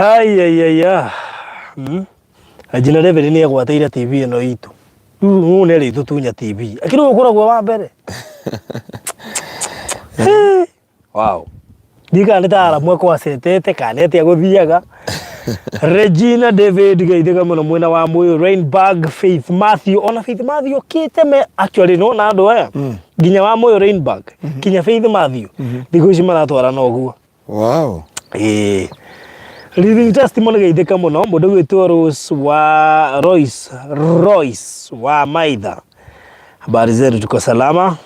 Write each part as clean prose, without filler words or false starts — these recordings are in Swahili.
Ai. Ajina Reverend ni agwateire TV eno itu. Neri tutunya TV. Akiri ukoragwo wa mbere. Wow. Diga ndara mwako wasetete kanete agothiaga. Regina David gaithega muno mwena wa Moyo Rainbag Faith Matthew ona Faith Matthew kiteme actually no na ndo aya. Ginya wa Moyo Rainbag. Kinya Faith Matthew. Digo cima natwara noguo. Wow. Living testimony gaitheka muno mundu gwitwa Royce wa Maitha. Habari zetu tuko salama.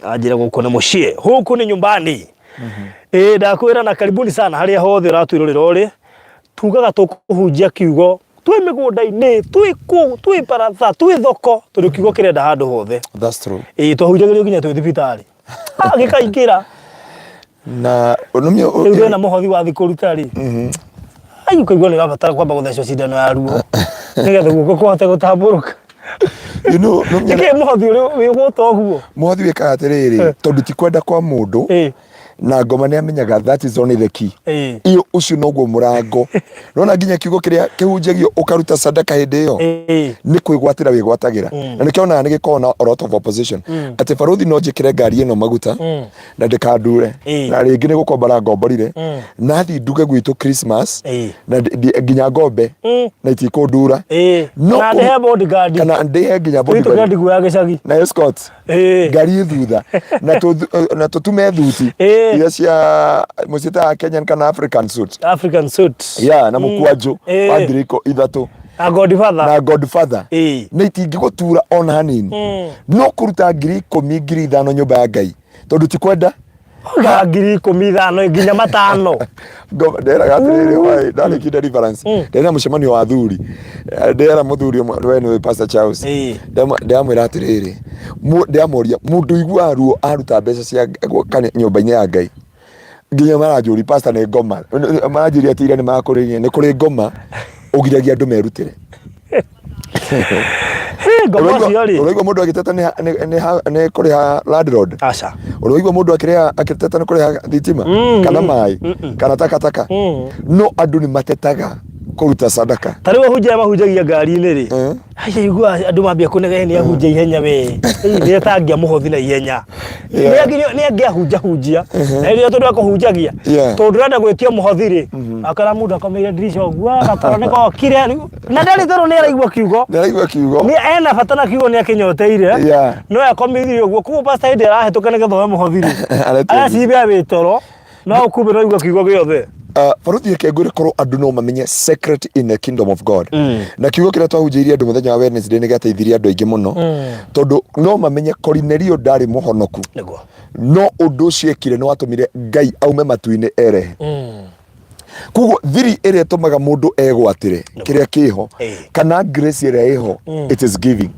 Ajira gukona mushie huku ni nyumbani. Ndakwira na karibuni sana haria hothe ratwirorerore tugaga tukuhunjia kiugo twi migunda-ini twi paratha twi thoko turi kiugo kirenda handu hothe. That's true. Twahunjagirio nginya twi thibitari gikaingĩra na onomio rĩu na muhothi wa thikũruta ri ayu kaigua nĩ gabatara kwamba gũthecwo cindano ya ruo nigetha guoko kũhote gũtambũrũka. You know nĩkĩ muhothi ũrĩ gũta ũguo muhothi wĩkaga atĩrĩrĩ tondũ ti kwenda kwa mũndũ na ngoma nĩ amenyaga that is only the key. Iyo ucio noguo murango nona nginya kiugo kiria kihunjagio ukaruta sadaka hinde iyo ni kwigwatira wigwatagira na nikiona nigikona na a lot of opposition ati faruthi no njikire ngari ino maguta na ndikandure na ringi ni gukombara ngomborire na thi nduge gwitu Christmas na nginya ngombe na itikundura no na ndehe bodyguard kana ndehe nginya bodyguard guya gicagi na escort ngari thutha na tutume thuti cia musita Kenyan kana African suit. Yeah, na mukwanjo wa ndiriko ithatu na Godfather na itingigutura ona hanini no kuruta 10,000 nyumba ya Ngai tondu ti kwenda 10,000 nginya matano ndera gatirire wai ndari kida difference ndera mucemanio wa thuri ndera muthuri we Pastor Charles ndamwira atiriri ndamoria mundu igua ruo aruta mbeca cia nyumba-ini ya Ngai nginya maranjuri pastor ne ngoma maranjuri atira ni makuririe ni kuri ngoma ugiragia andu merutire ngoma ciori uroigwa mundu agiteta ni kuri ha landlord aca uroigwa mundu akiteta ni kuri ha thitima kana mai kana takataka no andu ni matetaga kuruta sadaka tariwe mahunjagia ngari-ini ri haya igua andu mambia kunega ni ahunjia ihenya we ni atangia muhothi na ihenya ni angiahunjia na rio tondu akuhunjagia tondu renda gwitio muhothi ri akara mundu akomeire dirisha ogua atoro ni kokire na ndari toro ni araigua kiugo ni ena fatana kiugo ni akinyoteire no akomeire ogua ku pastor ndi arahetuka nigetha muhothi ri aracibia witoro no kumbe no igua kiugo giothe. Faruthi yake korwo andu no mamenye secret in the kingdom of God na kiugo kira twahunjiria andu muthenya wa Wednesday ni gateithiria andu aingi muno tondu no mamenye Cornelio ndari muhonoku no undu ucio ekire no atumire Ngai aume matu-ini erehe kugo thiri ere tomaga mundu egwatire kiria kiho kana grace ere iho it is giving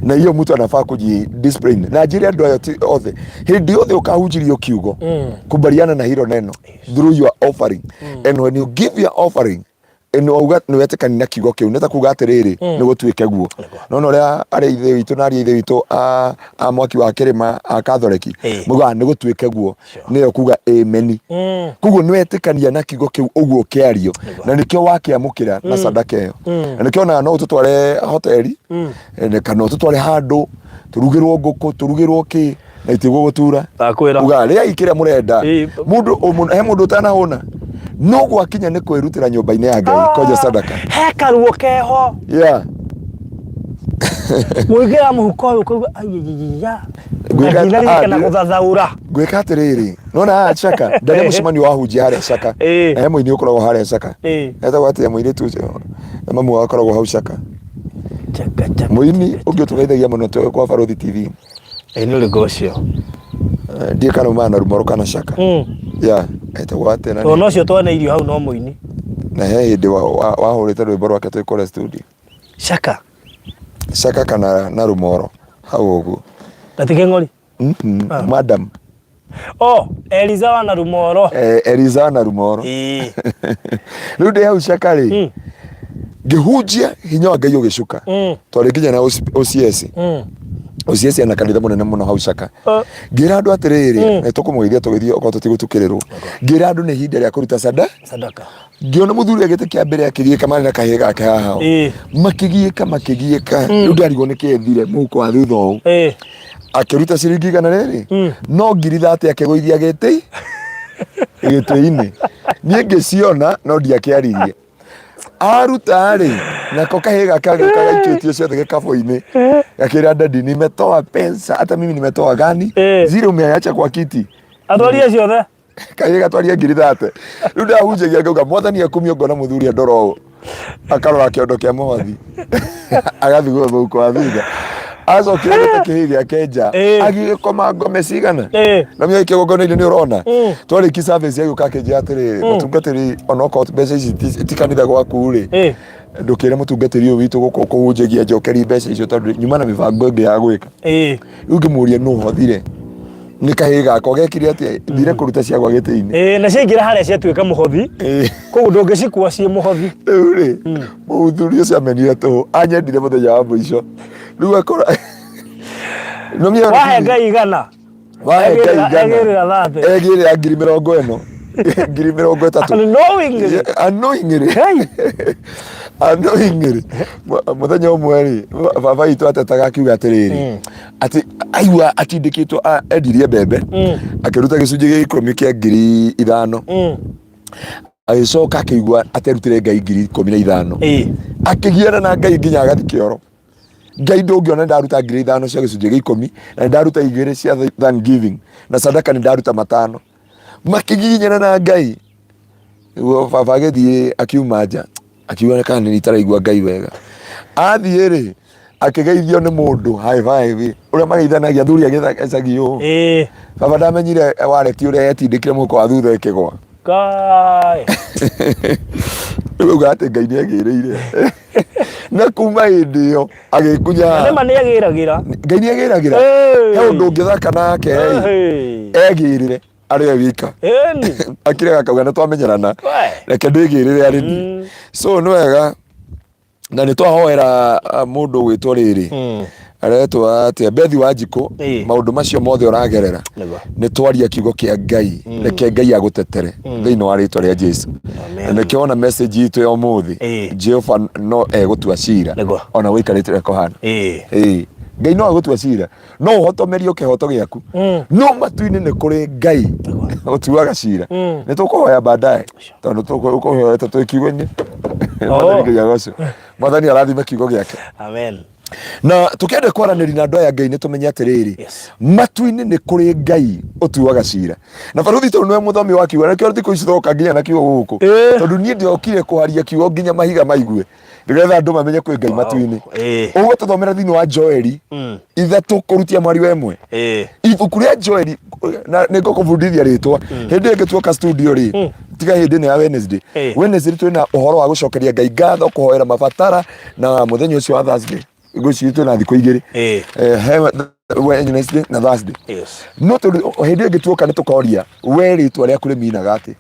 na hiyo mtu anafaa kuji discipline na njira andu ayo othe hindi othe ukahunjirio kiugo kubaliana na hilo neno through your offering and when you give your offering eno uga no yetekani na kiugo kiu neta kuga atiriri ni gutwike guo no ria ari ithe witu na ari ithe witu a mwaki wa kirima a Catholic muga ni gutwike guo niyo kuga amen kugo no yetekania na kiugo kiu uguo kiario na nikio wakiamukira na sadaka iyo na nikio na no tutware hoteli kana tutware handu turugirwo nguku turugirwo ki na itigo gutura uga ria ikira murenda mundu utanahona no gwakinya ni kwirutira nyumba-ini ya Ngai koja sadaka hekaruo keho muigira muhuko uyu ayiyya gwika na guthathaura gwika atiriri nona Shaka ndari mucemanio wa hunjia haria Shaka muini ukoragwo haria Shaka eta gwate muini tu mamu wakoragwo hau Shaka muini ungitugeithagia muno kwa Faruthi TV ni rigocio ndiye kana mana rumoro kana Shaka eta gwate na no cio twana irio hau no muini na hindi wahurite rwimbo rwake twikore studio Shaka kana na rumoro hau uguo natike ngori madam Eliza na rumoro Eliza na rumoro riu ndi hau Shaka ri ngihunjia hinya wa Ngai ugicuka twari nginya na OCS Uciece na kanitha munene muno hau Caka. Ngira andu atiriri na tukumugeithia tugithio okorwo tutigutukirirwo. Ngira andu ni ihinda ria kuruta sadaka. Ngiona muthuri agite kia mbere akigiika mari na kahie gake haha. Makigiika. Riu ndarigwo ni kethire muhuko wa thutha u. Akiruta ciringi 100 no ngiri 30 akigũithia gĩtĩ-inĩ. Niĩ ngĩciona no ndiakĩaririe. Aruta rĩ nako kahĩĩ gake gaikĩtio ciothe gĩkabũ-inĩ. Gakĩra dadi nimetoa pesa hata mimi nimetoa gani zile umeacha kwa kiti. Atwaria ciothe. Kahĩĩ gatwaria ngiri 30. Rĩu ndahunjagia ngauga mwathani akumio ngona mũthuri andoro ũũ. Akarora kĩondo kĩa mũhothi. Agathugua mũhuko wa thutha. Acokire gĩkĩ gĩake nja agĩkoma ngome cigana na mĩoyo kĩgongona-inĩ nĩ ũrona twarĩki service yagĩũka akĩnjĩra atĩrĩrĩ mũtungatĩri onokorwo mbeca ici ti kanitha gwaku rĩ ndũkĩre mũtungatĩri ũyũ witũ gũkũ kũhunjagia njokeri mbeca icio tondũ nyuma na mĩbango ĩngĩ ya gwĩka. Rĩu ngĩmũria nũ ũhothire nĩ kahĩĩ gako gekire atĩa thire kũruta cia gwa gĩtĩ-inĩ na ciaingĩra harĩa ciatuĩka mũhothi koguo ndũngĩcikua ciĩ mũhothi. Rĩu rĩ mũthuri ũcio amenire tũhũ anyendire mũthenya wa mũico rĩu akora wahe Ngai 100 egĩrĩra ngiri 40 ngiri 30 annoyingly muthenya ũmwe rĩ baba witũ atetaga akiuga atĩrĩrĩ atĩ aigua atindĩkĩtwo endirie mbembe akĩruta gĩcunjĩ gĩa 10 kĩa ngiri 5 agĩcoka akĩigua aterutire Ngai ngiri 15 akĩgiana na Ngai nginya agathi kĩoro. Ngai ndũngĩona ndaruta ngiri 5 cia gĩcunjĩ gĩa 10 na ndaruta 2 cia thanksgiving na sadaka nĩ ndaruta 5 makĩgiginyana na Ngai. Baba agĩthiĩ akiuma nja akiuga kana nĩ itaraigua Ngai wega athiĩ rĩ akĩgeithio nĩ mũndũ high five ũrĩa mageithanagia thuri agĩthacagio. Baba ndamenyire wareti ũrĩa yetindĩkire mũhuko wa thutha ĩkĩgwa. Ngai Uga atĩ Ngai nĩ agĩrĩire na kuma hĩndĩ ĩyo agĩkunya nĩma nĩ agĩragĩra Ngai nĩ agĩragĩra he ũndũ ũngĩthaka nake egĩrĩre arĩ wika akire akauga nĩ twamenyerana reke ndĩgĩrĩre arĩ ni. So nĩ wega na nĩ twahoera mũndũ gwĩtwo rĩrĩ aretwa atĩ Bethi wa Njikũ maũndũ macio mothe ũragerera nĩ twaria kiugo kĩa Ngai reke Ngai agũtetere thĩinĩ wa rĩtwa rĩa Jesu. Na nĩkĩona message itũ ya ũmũthĩ Jehova no egũtua ciira ona wĩikarĩte reko hana. Ngai no agũtua ciira no ũhotomerio kĩhoto gĩaku no matu-inĩ nĩ kũrĩ Ngai ũtuaga ciira. Nĩ tũkũhoya baadaye tondũ tũkũhoyete twĩ kiugo-inĩ. Mwathani arathime kiugo gĩake. Amen. Na tukende kwaranĩria na andũ aya Ngai nĩ tũmenye atĩrĩrĩ matu-inĩ nĩ kũrĩ Ngai ũtuaga ciira. Na baruthi tondũ nĩwe mũthomi wa kiugo nakĩo thikũ ici tũroka nginya na kiugo gũkũ tondũ niĩ ndiokire kũharia kiugo nginya mahiga maigue nĩgetha andũ mamenye kwĩ Ngai matu-inĩ. Ũguo tũthomera thĩinĩ wa Joeli 3 kũrutia mwari wa 1 ibuku rĩa Joeli na nĩngũkũbundithia rĩtwa hĩndĩ ĩngĩ tuoka studio rĩ tiga hĩndĩ ĩno ya Wednesday twĩna ũhoro wa gũcokeria Ngai ngatho kũhoera mabatara na mũthenya ũcio wa Thursday ngũcitwo na thikũ igĩrĩ Wednesday na Thursday. No tondũ hĩndĩ ĩngĩ tuoka nĩ tũkoria we rĩtwa rĩaku rĩminaga atĩ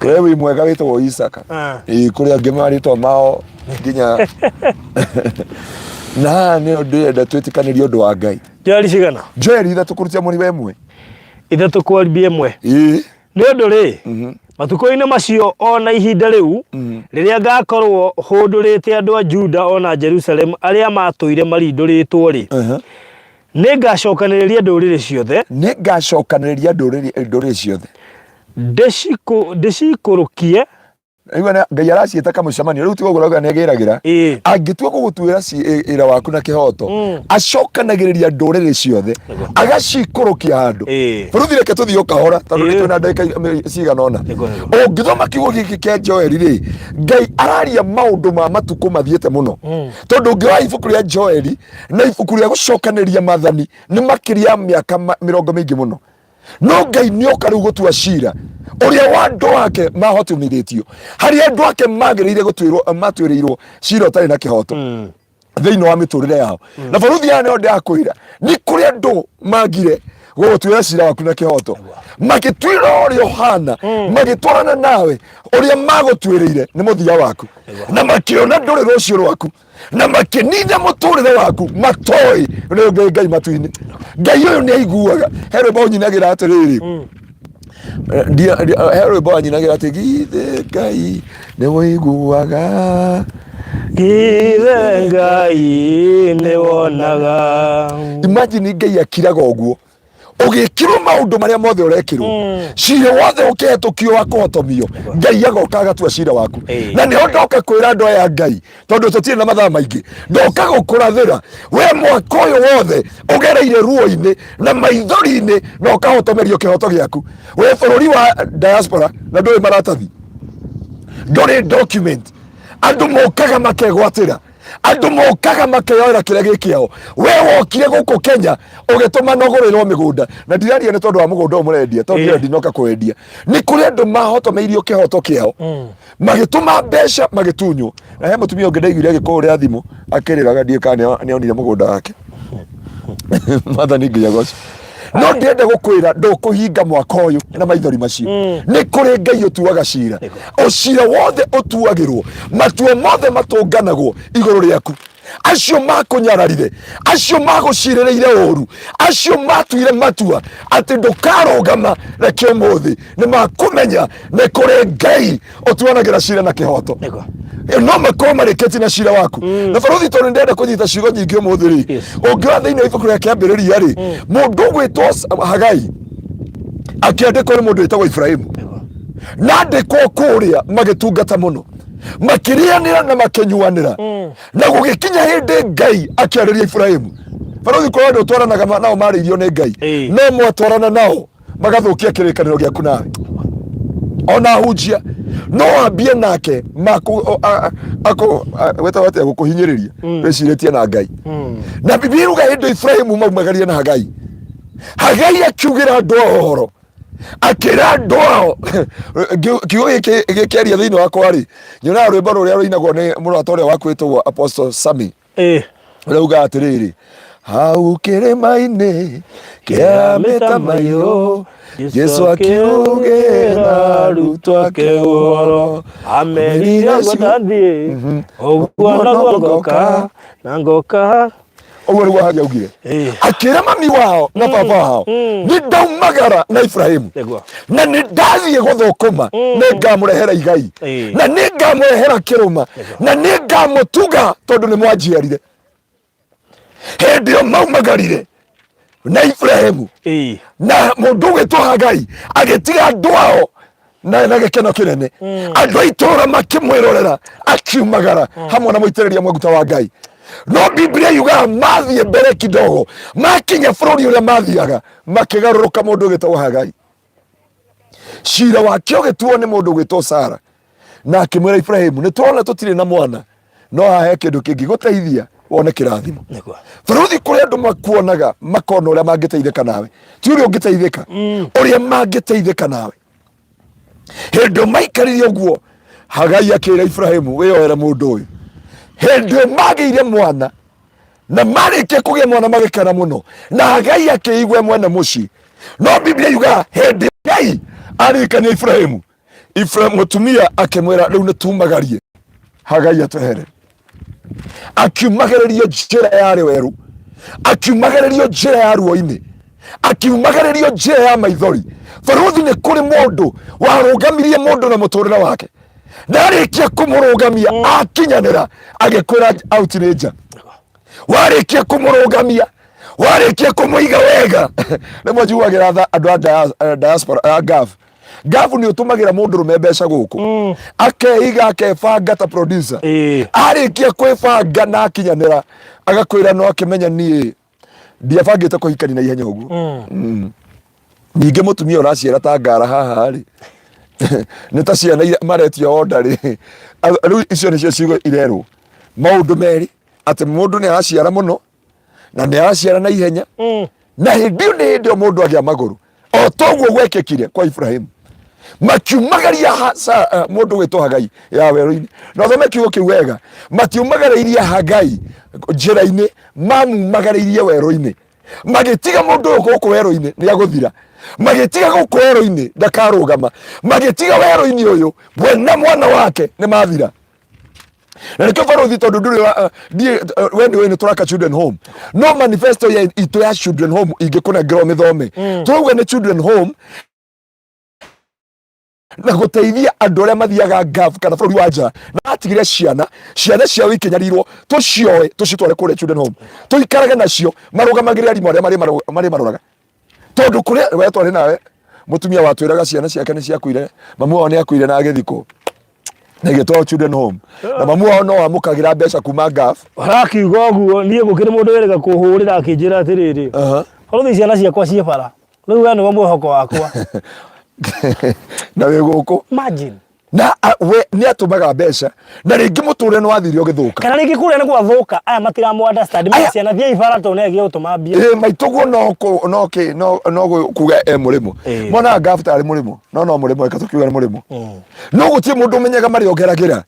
wewe wĩ mwega wĩtagwo Isaka kũrĩa angĩ marĩtwa mao nginya na nĩ ndĩrenda twĩtĩkanĩrie ũndũ wa Ngai. Joeli cigana? Joeli 3 kũrutia mweri wa 1 3 kwaribia 1 nĩ ũndũ rĩ matukũ-inĩ macio ona ihinda rĩu rĩrĩa ngakorwo hũndũrĩte andũ a Juda ona Jerusalem arĩa matũire marindũrĩtwo rĩ nĩ ngacokanĩrĩria ndũrĩrĩ ciothe ndĩcikũrũkie. Ngai araciĩta kamũcemanio rĩu tiga ũguo nĩ agĩragĩra angĩtua gũgũtuĩra ciira waku na kĩhoto acokanagĩrĩria ndũrĩrĩ ciothe agacikũrũkia handũ. Bũrũthi reke tũthiĩ kahora tondũ nĩ twĩna ndagĩka cigana ũna. Ũngĩthoma kiugo gĩkĩ kĩa Joeli rĩ Ngai araria maũndũ ma matukũ mathiĩte mũno tondũ ũngĩoya ibuku rĩa Joeli na ibuku rĩa gũcokanĩrĩria maathani nĩ makĩria ya mĩaka 20 mĩingĩ mũno. No Ngai nĩ oka rĩu gũtua ciira ũrĩa wa andũ wake mahotomithĩtio harĩa andũ ake magĩrĩire matuĩrĩirwo ciira ũtarĩ na kĩhoto thĩinĩ wa mĩtũrĩre yao. Na bũrũthi ya nĩyo ndĩrakwĩra nĩ kũrĩ andũ magire gũgũtuĩra cira waku na kĩhoto, magĩtuĩra ũrĩa ũhana, magĩtwarana nawe ũrĩa magũtuĩrĩire nĩ mũthia waku, na makĩona ndũrĩ rũciũ rwaku, na makĩnina mũtũrĩre waku matoĩ nĩ Ngai matu-inĩ. Ngai ũyũ nĩ aiguaga. He rwĩmbo nyinagĩra atĩrĩrĩ, he rwĩmbo nyinagĩra atĩ githĩ Ngai nĩ wĩiguaga, githĩ Ngai nĩ wonaga. Imagine Ngai akiraga ũguo, ũgĩkirwo maũndũ marĩa mothe ũrekirwo, cira wothe ũkĩhetũkio wa kũhotomio, Ngai agoka agatua cira waku. Na nĩho ndoka kwĩra andũ aya Ngai, tondũ tũtirĩ na mathaa maingĩ, ndoka gũkũrathĩra we mwaka ũyũ wothe ũgereire ruo-inĩ na maithori-inĩ na ũkahotomerio kĩhoto gĩaku. We bũrũri wa diaspora na ndũrĩ maratathi, ndũrĩ document, andũ mokaga makegwatĩra, andũ mokaga makeyoera kĩrĩa gĩkĩao. We wokire gũkũ Kenya ũgĩtũma nogũrĩrwo mĩgũnda, na ndiraria nĩ tondũ wa mũgũnda ũmũrendia, tondũ ndinoka kwendia, nĩ kũrĩ andũ mahotomeirio kĩhoto kĩao, magĩtũma mbeca magĩtunywo. Na he mũtumia ũngĩ ndaiguire agĩkũrĩa rĩa thimũ akĩrĩraga, ndiĩ kana nĩonire mũgũnda wake. Mathani Ngai agoci. No ndĩrenda gũkwĩra ndũkũhinga mwaka ũyũ na maithori macio. Nĩ kũrĩ Ngai ũtuaga cira, ũcira wothe ũtuagĩrwo, matua mothe matũnganagwo igũrũ rĩaku. Acio makũnyararire, acio magũcirĩrĩire ũru, acio matuire matua atĩ ndũkarũgama reke ũmũthĩ, nĩ makũmenya nĩ kũrĩ Ngai ũtuanagĩra cira na kĩhoto. No makorwo marĩkĩtie na cira waku. Na bũrũri tondũ ndĩrenda kũnyita ciugo nyingĩ ũmũthĩ rĩ, ũngĩoya thĩinĩ wa ibuku rĩa kĩambĩrĩria rĩ, mũndũ ũgwĩtwo Hagai akĩandĩkwo nĩ mũndũ wĩtagwo Ibrahimu, na andĩkwo kũrĩa magĩtungata mũno, makĩrĩanĩra na makĩnyuanĩra, na gũgĩkinya hĩndĩ Ngai akĩarĩria Ibrahimu. Bũrũri korwo andũ ũtwaranaga nao marĩirio nĩ Ngai, no mwatwarana nao magathũkia kĩrĩkanĩro gĩaku nawe. Ona hunjia no ambie nake wetagwo atĩa gũkũhinyĩrĩria, wĩcirĩtie na Ngai. Na Biblia iruga hĩndĩ Ibrahimu maumagaria na Hagai, Hagai akiugĩra andũ ao ũhoro, akĩra andũ ao kiugo gĩkĩ kĩaria thĩinĩ wakwa rĩ, nyonaga rwĩmbo rũrĩa rũinagwo nĩ mũrata ũrĩa waku wĩtagwo Apostle Sami, ũrĩa ugaga atĩrĩrĩ, hau kĩrĩma-inĩ kĩa mĩtamaiyũ Jesu akiugĩra arutwo ake ũhoro, amerire gũtathiĩ ũguo naguo ngoka na ngoka. Ũguo nĩguo Hagai augire, akĩra mami wao na baba wao, nĩ ndaumagara na Ibrahimu na nĩ ndathiĩ gũthũkũma, nĩ ngamũrehera igai na nĩ ngamũrehera kĩrũma na nĩ ngamũtuga tondũ nĩ mwanjiarire. Hĩndĩ ĩyo maumagarire na Ibrahimu na mũndũ ũgwĩtwo Hagai agĩtiga andũ ao na gĩkeno kĩnene, andũ a itũũra makĩmwĩrorera akiumagara hamwe na mũitĩrĩria maguta wa Ngai. No Biblia yugaga mathiĩ mbere kidogo, makinya bũrũri ũrĩa mathiaga makĩgarũrũka mũndũ ũgwĩtwo Hagai. Cira wake ũgĩtuo nĩ mũndũ ũgwĩtwo Sara, na akĩmwĩra Ibrahimu, nĩ tũrona tũtirĩ na mwana, no hahe kĩndũ kĩngĩ gũteithia wone kĩrathimo. Bũrũri kũrĩa andũ makuonaga makona ũrĩa mangĩteithĩka nawe, ti ũrĩa ũngĩteithĩka, ũrĩa mangĩteithĩka nawe. Hĩndĩ maikaririe ũguo, Hagai akĩra Ibrahimu, wĩyoere mũndũ ũyũ. Hĩndĩ magĩire mwana na marĩkia kũgĩa mwana magĩkena mũno, na Hagai akĩigua mwene mũciĩ. No Biblia yugaga hĩndĩ Ngai arĩkania Ibrahimu, mũtumia akĩmwĩra rĩu nĩtumagarie, Hagai atwehere. Akiumagĩrĩrio njĩra yarĩ werũ, akiumagĩrĩrio njĩra ya ruo-inĩ, akiumagĩrĩrio njĩra ya maithori. Bũrũri nĩ kũrĩ mũndũ warũgamirie mũndũ na mũtũrĩre wake, na arĩkia kũmũrũgamia akinyanĩra agĩkwĩra out nĩ nja. Warĩkia kũmũrũgamia, warĩkia kũmũiga wega, rĩmwe njiguagĩra andũ a diaspora Gavu nĩ ũtũmagĩra mũndũ rũme mbeca gũkũ, akeiga akebanga ta producer, arĩkia kwĩbanga na akinyanĩra agakwĩra no akĩmenya niĩ ndiabangĩte kũhikania na ihenya ũguo. Ningĩ mũtumia ũraciara ta ngara haha rĩ, nĩ ta ciana maretio onda rĩ, rĩu icio nĩcio ciugo irerwo maũndũ merĩ, atĩ mũndũ nĩ araciara mũno na nĩ araciara na ihenya, na hĩndĩ nĩ hĩndĩ mũndũ agĩa magũrũ, o toguo gwekĩkire kwa Ibrahimu. Makiumagaria mũndũ gwĩtwo Hagai ya werũ-inĩ, na thome kiugo kĩu wega, matiumagaririe Hagai njĩra-inĩ, mamumagarĩirie werũ-inĩ, magitiga mundu uyu guku wero-ini ni aguthira, magitiga guku wero-ini ndakarugama, magitiga wero-ini uyu we na mwana wake ni mathira. Na nikio barothi tondu nduri wenu turaka children home no manifesto ya itu ya children home ingikuna ngiro mithome turuga ni children home na guteithia andu aria mathiaga ngafu kana bũrũri wa nja na atigire ciana ciao ikinyarirwo tucioe tucitware kure children home tuikarage nacio marugamagire arimũ aria mari maroraga tondu kuria we twari nawe mutumia watwiraga ciana ciake ni ciakuire mamu wao ni akuire na agithiko negitwa children home na mamu wao no amukagira mbeca kuma ngafu arakiuga guo nie gukire mundu werega kuhurira akinjira atiriri horo ciana ciakwa cie bara riu we ni mwihoko wakwa na we guku imagine na we ni atumaga mbeca na ringi muture no athire ogithuka kana ringi kuria ni gwathuka aya matira mu understand ciana thia ibara to negi utuma mbia maituguo no kuga murimu mona ngafuta ari murimu no murimu ekatukiuga ni murimu no gutie mundu menyaga mari ogeragira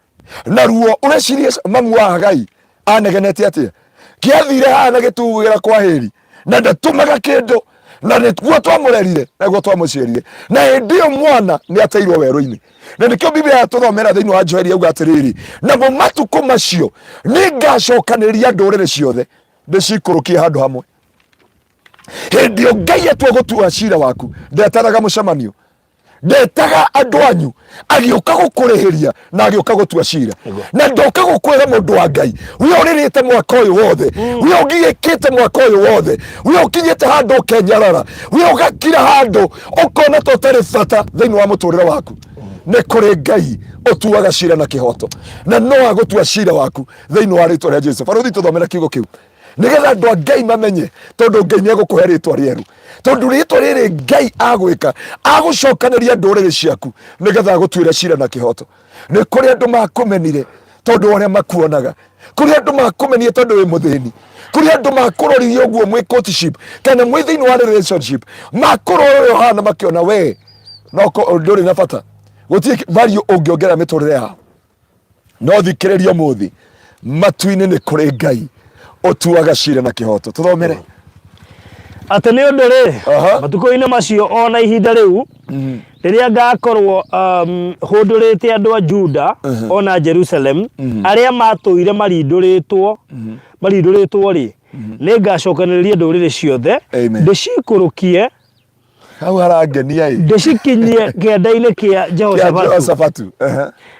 na ruo urecirie mamu wa Ngai anegenete atia kiathire hana gitugira kwa heri na ndatumaga kindu na niguo twamurerire na guo twamucirire na ndio mwana ni ateirwo wero-ini na nikio Biblia yatuthomera thiini wa Joeli auga atiriri na mo matuko macio ni ngacokaniria ndurire ciothe ndicikurukie handu hamwe ndio Ngai atwa gutua cira waku ndetaraga mucemanio ndetaga andu anyu agioka gukurihiria na agioka gutua cira na ndoka gukwira mundu wa Ngai we uririte mwaka uyu wothe we ugiyekite mwaka uyu wothe we ukinyite handu kenyarara we ugakira handu ukona totari bata thiini wa muturire waku ni kuri Ngai utuaga cira na kihoto na no agutua cira waku thiini wa ritwa ria Jesu. Barothi tuthomera kiugo kiu nigetha andu a Ngai mamenye tondu Ngai ni agukuhe ritwa rieru tondu ritwa riri Ngai agwika agucokaniria ndurire ciaku nigetha agutuire cira na kihoto. Ni kuri andu makumenire tondu aria makuonaga, kuri andu makumenire tondu wi muthini, kuri andu makuroririe uguo mwi courtship kana mwi thiini wa relationship makurorora hana makiona we no nduri na bata gutie value ungiongera miturire yao no thikiriria muthi matu-ini ni kuri Ngai utuaga cira na kihoto. Tuthomere ati ni undu ri matuko-ini macio ona ihinda riu riria ngakorwo hundurite andu a Juda ona Jerusalem aria matuire marinduritwo ri ni ngacokaniriria ndurire ciothe ndicikurukie hau harangenia ndicikinyie kienda-ini kia Jehoshafatu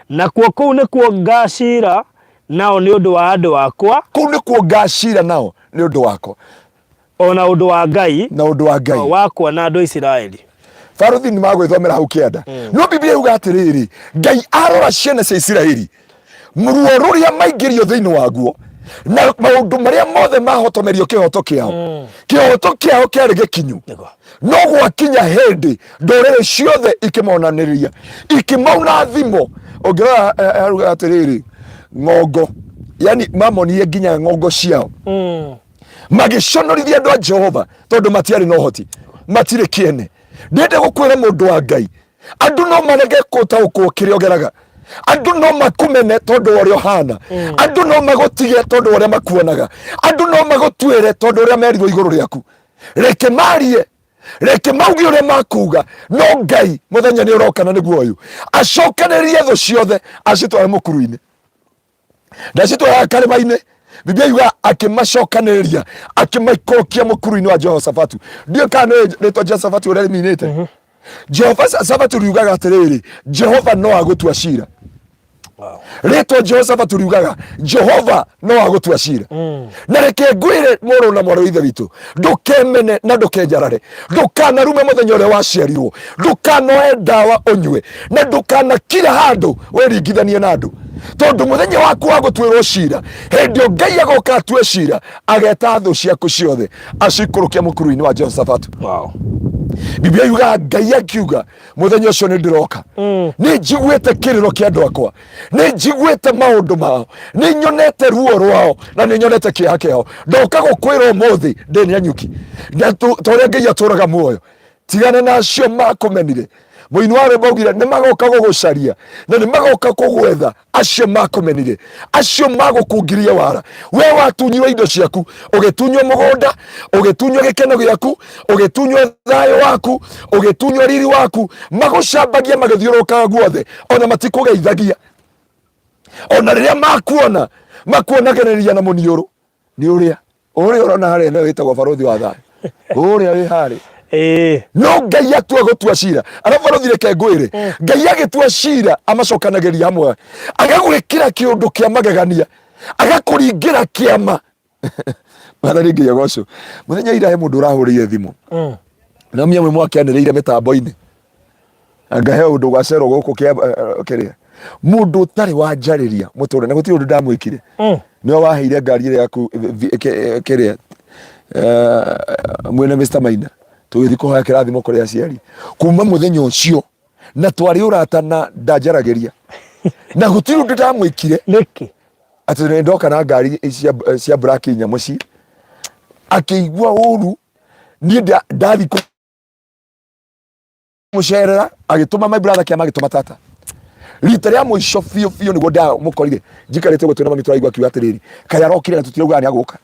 na kuo nikuo ngacira nao ni undu wa andu akwa kuu nikuo ngacira nao ni undu wakwa ona undu wa Ngai na undu wa Ngai wakwa na andu a Isiraeli. Barothi ni magwithomera hau kianda no Biblia yuga atiriri Ngai arora ciana cia Isiraeli muruo ruria maingirio thiini waguo na maundu maria mothe mahotomerio kihoto kiao kiari gikinyu no gwakinya hindi ndurire ciothe ikimonaniria ikimauna thimo ongerera aruga atiriri ng'ongo yani mamonie nginya ng'ongo ciao magiconorithia andu a Jehova tondu matiari no hoti matire kiene ndende gukwira mundu wa Ngai andu no marege gutaukwo kiria ogeraga andu no makumene tondu uria hana andu no magutige tondu uria makuonaga andu no magutwire tondu uria merirwo iguru riaku reke marie reke maugi uria makuga no Ngai muthenya ni urokana niguo uyu acokanirie thu ciothe acitware mukuru-ini ndacitwara karima-ini. Biblia yuga akimacokaniriria akimaikokia mukuru-ini wa Jehoshafatu ndio kana ritwa Jehoshafatu uria riminite Jehoshafatu riugaga atiriri Jehova no agutua cira. Ritwa Jehoshafatu riugaga Jehova no agutua cira na reke ngwire muru na mwaru ithe witu ndukemene na ndukenjarare ndukanarume muthenya uria waciarirwo ndukanoe ndawa unywe na ndukana kila handu weringithanie na andu tondu muthenya waku wa gutwirwo cira hindi Ngai agoka atue cira ageta thu ciaku ciothe acikurukia mukuru-ini wa Jehoshafatu. Biblia yuga Ngai akiuga muthenya ucio ni ndiroka ni njiguite kiriro kia andu akwa ni njiguite maundu mao ni nyonete ruo rwao na ni nyonete kiha kiao ndoka gukwira umuthi ndini anyuki na toria Ngai aturaga muoyo tigana na acio makumenire. Muini wa rwimbo augire ni magoka gugucaria na ni magoka kugwetha acio makumenire, acio magukungirie wara. We watunyirwo indo ciaku, ugitunywo mugunda, ugitunywo gikeno giaku, ugitunywo thayo waku, ugitunywo riri waku, magucambagia magithiurukaga guothe, ona matikugeithagia. Ona riria makuona makuonagereria na muniuru ni uria urona haria na witagwo barothi wa thayo uria wi hari. No Ngai atua gutua cira, arabu barothi reke ngwire, Ngai agitua cira amacokanageria hamwe, agagwikira kiundu kia magegania, agakuringira kiama. Mathari Ngai agoco. Muthenya ira he mundu urahurire thimu na mwe mwakianireire mitambo-ini, ngahe undu gwacero guku kiria mundu utari wanjariria muture na gutiri undu ndamwikire niwe waheire ngari ire yaku kiria mwene Mr. Maina tugithi kuhoya kirathimo kuri aciari kuma muthenya ucio na twari urata na ndanjaragiria na gutiri undu ndamwikire niki ati ndoka na ngari cia black nyamuci akigwa uru ni ndathi mucerera agituma my brother kiama agituma tata rita ria muico biu niguo nda mukorire njikarite gutwena mami turaigwa kiuga atiriri kaya rokire na tutirauga ni aguka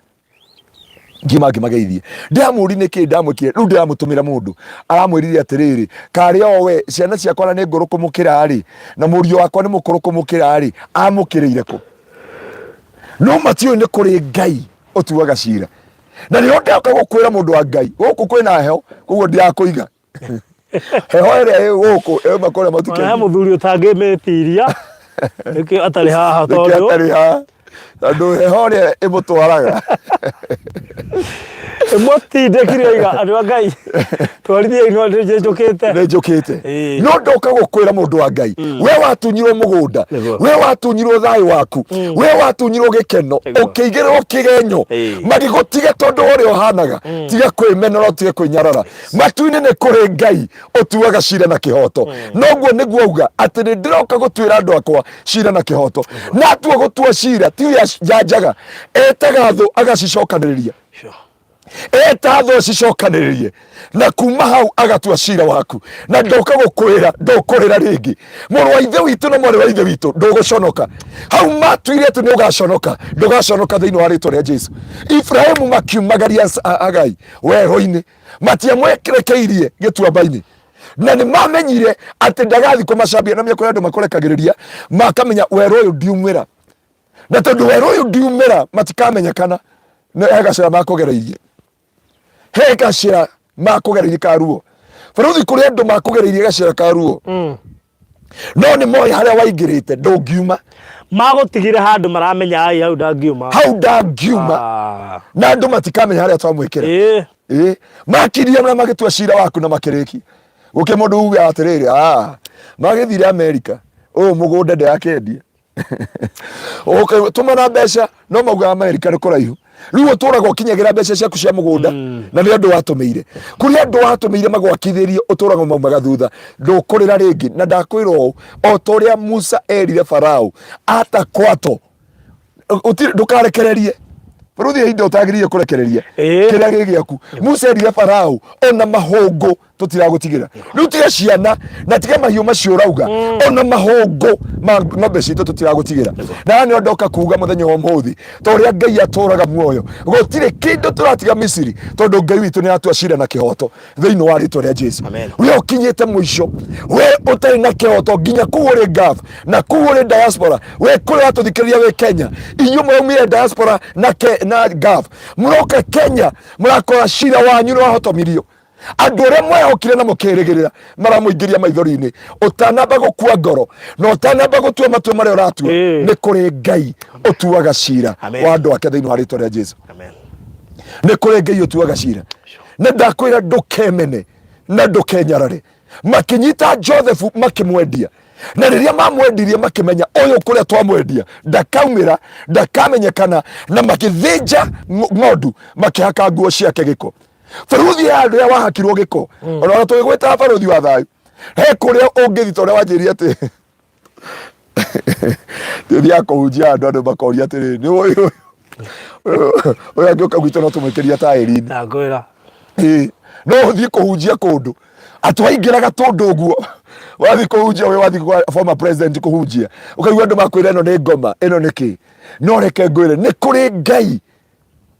ngimageithie ndamuri niki ndamwikire riu ndiramutumira mundu aramwirire atiriri kari owe ciana ciakwa ni nguru kumukira ari na murio wakwa ni mukuru kumukira ari amukiriire ku no matio ni kuri Ngai utuaga cira na ni ndoka gukwira mundu wa Ngai guku kwina heho kuguo ndiakuiga heho ire guku makore matuke na muthuri utangimetiria niki atari haha tondu atari haha tondu heho ire imutwaraga mutindekire iga andu a Ngai twarithie ino njukite no ndoka gukwira mundu wa Ngai we watunyirwo mugunda we watunyirwo thayo waku we watunyirwo gikeno ukigirwo kigenyo magigutige tondu uri ohanaga tiga kwimenera tiga kwinyarara matu-ini ni kuri Ngai utuaga cira na kihoto noguo niguo auga ati ni ndiroka gutwira andu akwa cira na kihoto na atua gutua cira ti janjaga etaga thu agacicokaniria eta tho cicokanirie na kuma hau agatua cira waku na ndoka gukwira ndokorera ringi muru wa ithe witu na mwari wa ithe witu nduguconoka hau matuire tu ndugaconoka ndugaconoka thiini wa ritwa ria Jesu. Ibrahimu makiumagaria Agai werũ-ini matiamwekirekeirie gituamba-ini na ni mamenyire ati ndagathi kumacambia na miako ya andu makorekagiriria makamenya werũ uyu ndiumira na tondu werũ uyu ndiumira matikamenyekana na agacira makugereirie he gacira makugereirie karuo barothi kuri andu makugereirie gacira karuo no ni moi haria waingirite ndungiuma magutigire handu maramenya ai hau ndangiuma na andu matikamenya haria twamwikira makiria na magitua cira waku na makiriki guke mundu uge atiriri magithire America mugunda ndakendia okay tumana mbeca no mauga America ni kuraihu riu uturaga ukinyagira mbeca ciaku cia mugunda na ni andu watumeire kuri andu watumeire magwakithirie uturaga maumaga thutha ndukurira ringi na ndakwirwo o toria Musa erire Farao atakwato ndukarekererie barothi indo utagiririe kurekereria kira gigiaku Musa erire Farao ona mahongo tutiragutigira riu tiga ciana na tiga mahiu macio rauga ona mahongo mabeci tutiragutigira na ni ndoka kuga muthenya wa muthi toria Ngai aturaga muoyo gutire kindu turatiga Misiri tondu Ngai witu ni atua cira na kihoto thiini wa ritwa ria Jesu. We ukinyite muico we utari na kihoto nginya kuuri gaf na kuuri diaspora we kuri atuthikiriria we Kenya inyu mwaumire diaspora na gaf muroka Kenya murakora cira wanyu no hotomirio andu aria mwehokire na mukirigirira maramuingiria maithori-ini utanamba gukua ngoro na utanamba gutua matua maria uratua ni kuri Ngai utuaga cira wa andu ake thiini wa ritwa ria Jesu. Ni kuri Ngai utuaga cira na ndakwira ndukemene na ndukenyarare makinyita Joseph makimwendia na riria mamwendirie makimenya uyu kuria twamwendia ndakaumira ndakamenyekana na makithinja ng'ondu makihaka nguo ciake giko barothi ya andu ya wahakirwo giko ona twigwita barothi wa thayu he kuria ungithi toria wanjiri ati ndia kuhunjia andu makoria atiri ni uyu angioka gwitũ no tumwikiria taĩri-inĩ ndakwĩra no uthie kuhunjia kundu atwaingiraga tondu uguo wathi kuhunjia we wathi kwa former president kuhunjia ukaigua andu makwira ino ni ngoma ino niki no reke ngwire ni kuri Ngai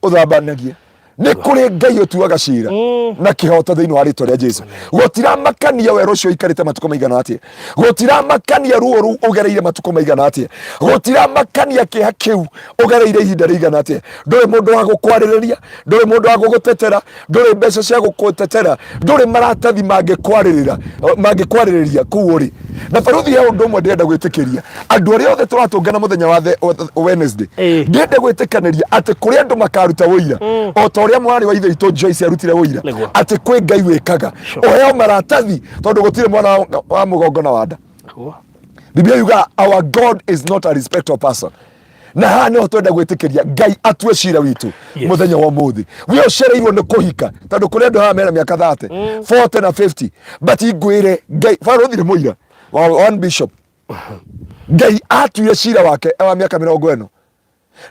uthambanagia ni kuri Ngai utuaga cira na kihoto thiini wa ritwa ria Jesu gutira makania wero cio ikarite matuko maigana atia gutira makania ruo ru ugereire matuko maigana atia gutira makania kiha kiu ugereire ihinda rigana atia nduri mundu wa gukwariria nduri mundu wa gugutetera nduri mbeca cia gugutetera nduri maratathi mangikwariria kuuri na baruthi ya undu mwe ndenda gwitikiria andu aria othe turatungana muthenya wa Wednesday ndenda gwitikaniria ati kuri andu makaruta wira o ta uria mwari wa ithe itu Joyce arutire wira ati kwi Ngai wikaga oyo maratathi tondu gutire mwana wa mugongona wanda Biblia yuga our God is not a respecter of person na hano twenda gwitikiria Ngai atue cira witu muthenya wa muthi we ucereirwo ni kuhika tondu kuri andu ha mena miaka 30 40 na 50 but igwire Ngai faruthire muira one bishop Ngai atue cira wake wa miaka 40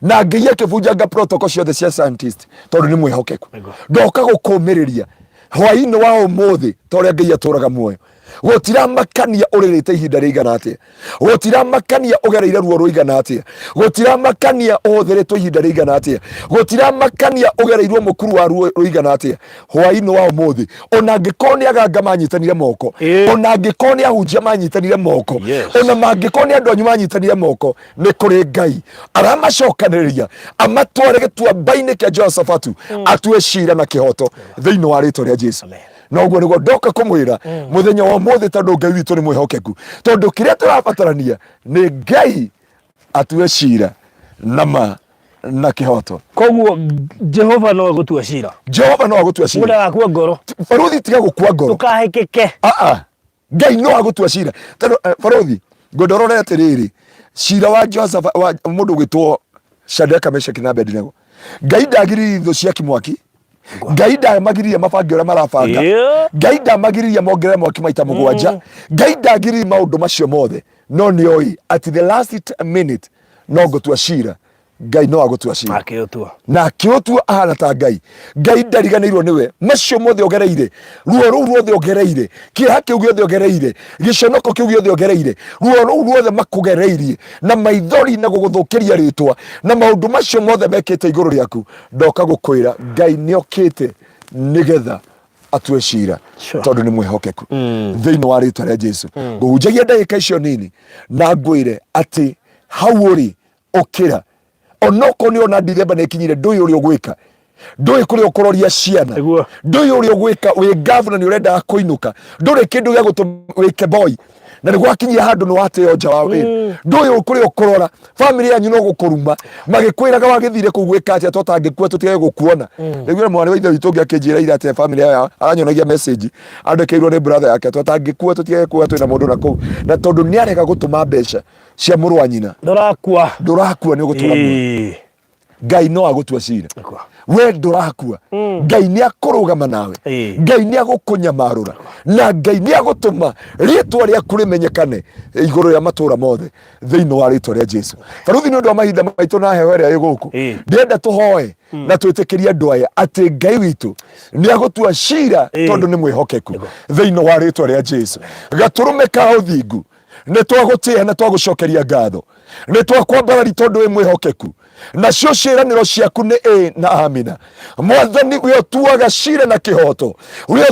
na Ngai akivunjanga protocol ciothe cia scientist tondu ni mwihokeku ndoka gukumiriria hwaini wa umuthi toria Ngai aturaga muoyo gutira makania uririte ihinda rigana atia gutira makania ugereire ruo ruigana atia gutira makania uthiritwo ihinda rigana atia gutira makania ugereirwo mukuru wa ruo ruigana atia hwaini wa umuthi ona ngikoni aganga manyitanire moko ona ngikoni ahunjia manyitanire moko ona mangikoni andu anyu manyitanire moko ni kuri Ngai aramacokaniria amatware gituamba-ini kia Jehoshafatu atue cira na kihoto thiini wa ritwa ria Jesu na uguo niguo ndoka kumwira muthenya wa muthi tondu Ngai witu ni mwihokeku tondu kiria turabatarania ni Ngai atue cira na kihoto koguo Jehova no agutua cira Jehova no agutua cira muda gakua ngoro baruthi tiga gukua ngoro tukahekeke Ngai no agutua cira tondu baruthi ngondorore atiriri cira wa Joseph wa mundu gwitwo Shadraka Meshaki na Abednego Ngai ndagiririe tho cia kimwaki Ngai ndamagiririe mabangi uria marabanga Ngai ndamagiririe mongerere mwaki maita mugwanja Ngai ndagiririe maundu macio mothe no ni oi at the last minute no gutua cira Ngai no agutua cira akiutua na akiutua ahana ta Ngai ndariganirwo niwe macio mothe ogereire ruo ruu ruothe ogereire kiha kiu giothe ogereire giconoko kiu giothe ogereire ruo ruu ruothe makugereirie na maithori na guguthukiria ritwa na maundu macio mothe mekite iguru riaku ndoka gukwira Ngai niokite nigetha atue cira tondu ni mwihokeku thiini wa ritwa ria Jesu guhunjagia ndagika icio nini na ngwire ati hau uri ukira onoko ni ona Dithemba ni kinyire ndui uri ugwika ndui kuri ukororia ciana ndui uri ugwika wi governor ni urenda kuinuka nduri kindu gia gutumwike boy na nigwakinyira handu ni wateo nja wa wira ndui kuri ukorora family yanyu no gukuruma magikwiraga wagithire kugwika atia totangikua tutige gukuona niguo mwana wa ithe witu ngiakinjira ira atia family ya aranyonagia message andekeirwo ni brother yake totangikua tutige kuwa twina mundu na kuu na tondu ni areka gutuma mbeca cia muru wa nyina ndurakua ni ugutura Ngai no agutua cira we ndurakua Ngai ni akurugama nawe Ngai ni agukunyamarura na Ngai ni agutuma ritwa riaku rimenyekane iguru ya matura mothe thiini wa ritwa ria Jesu baruthi ni undu wa mahinda maitu na heho ria iguku ndienda tuhoe na twitikirie andu aya ati Ngai witu ni agutua cira tondu ni mwihokeku thiini wa ritwa ria Jesu gaturume ka uthingu ni twagutia na twagucokeria ngatho ni twakwambarari tondu wi mwihokeku na cio ciiraniro ciaku ni na amina mwathani we utuaga cira na kihoto we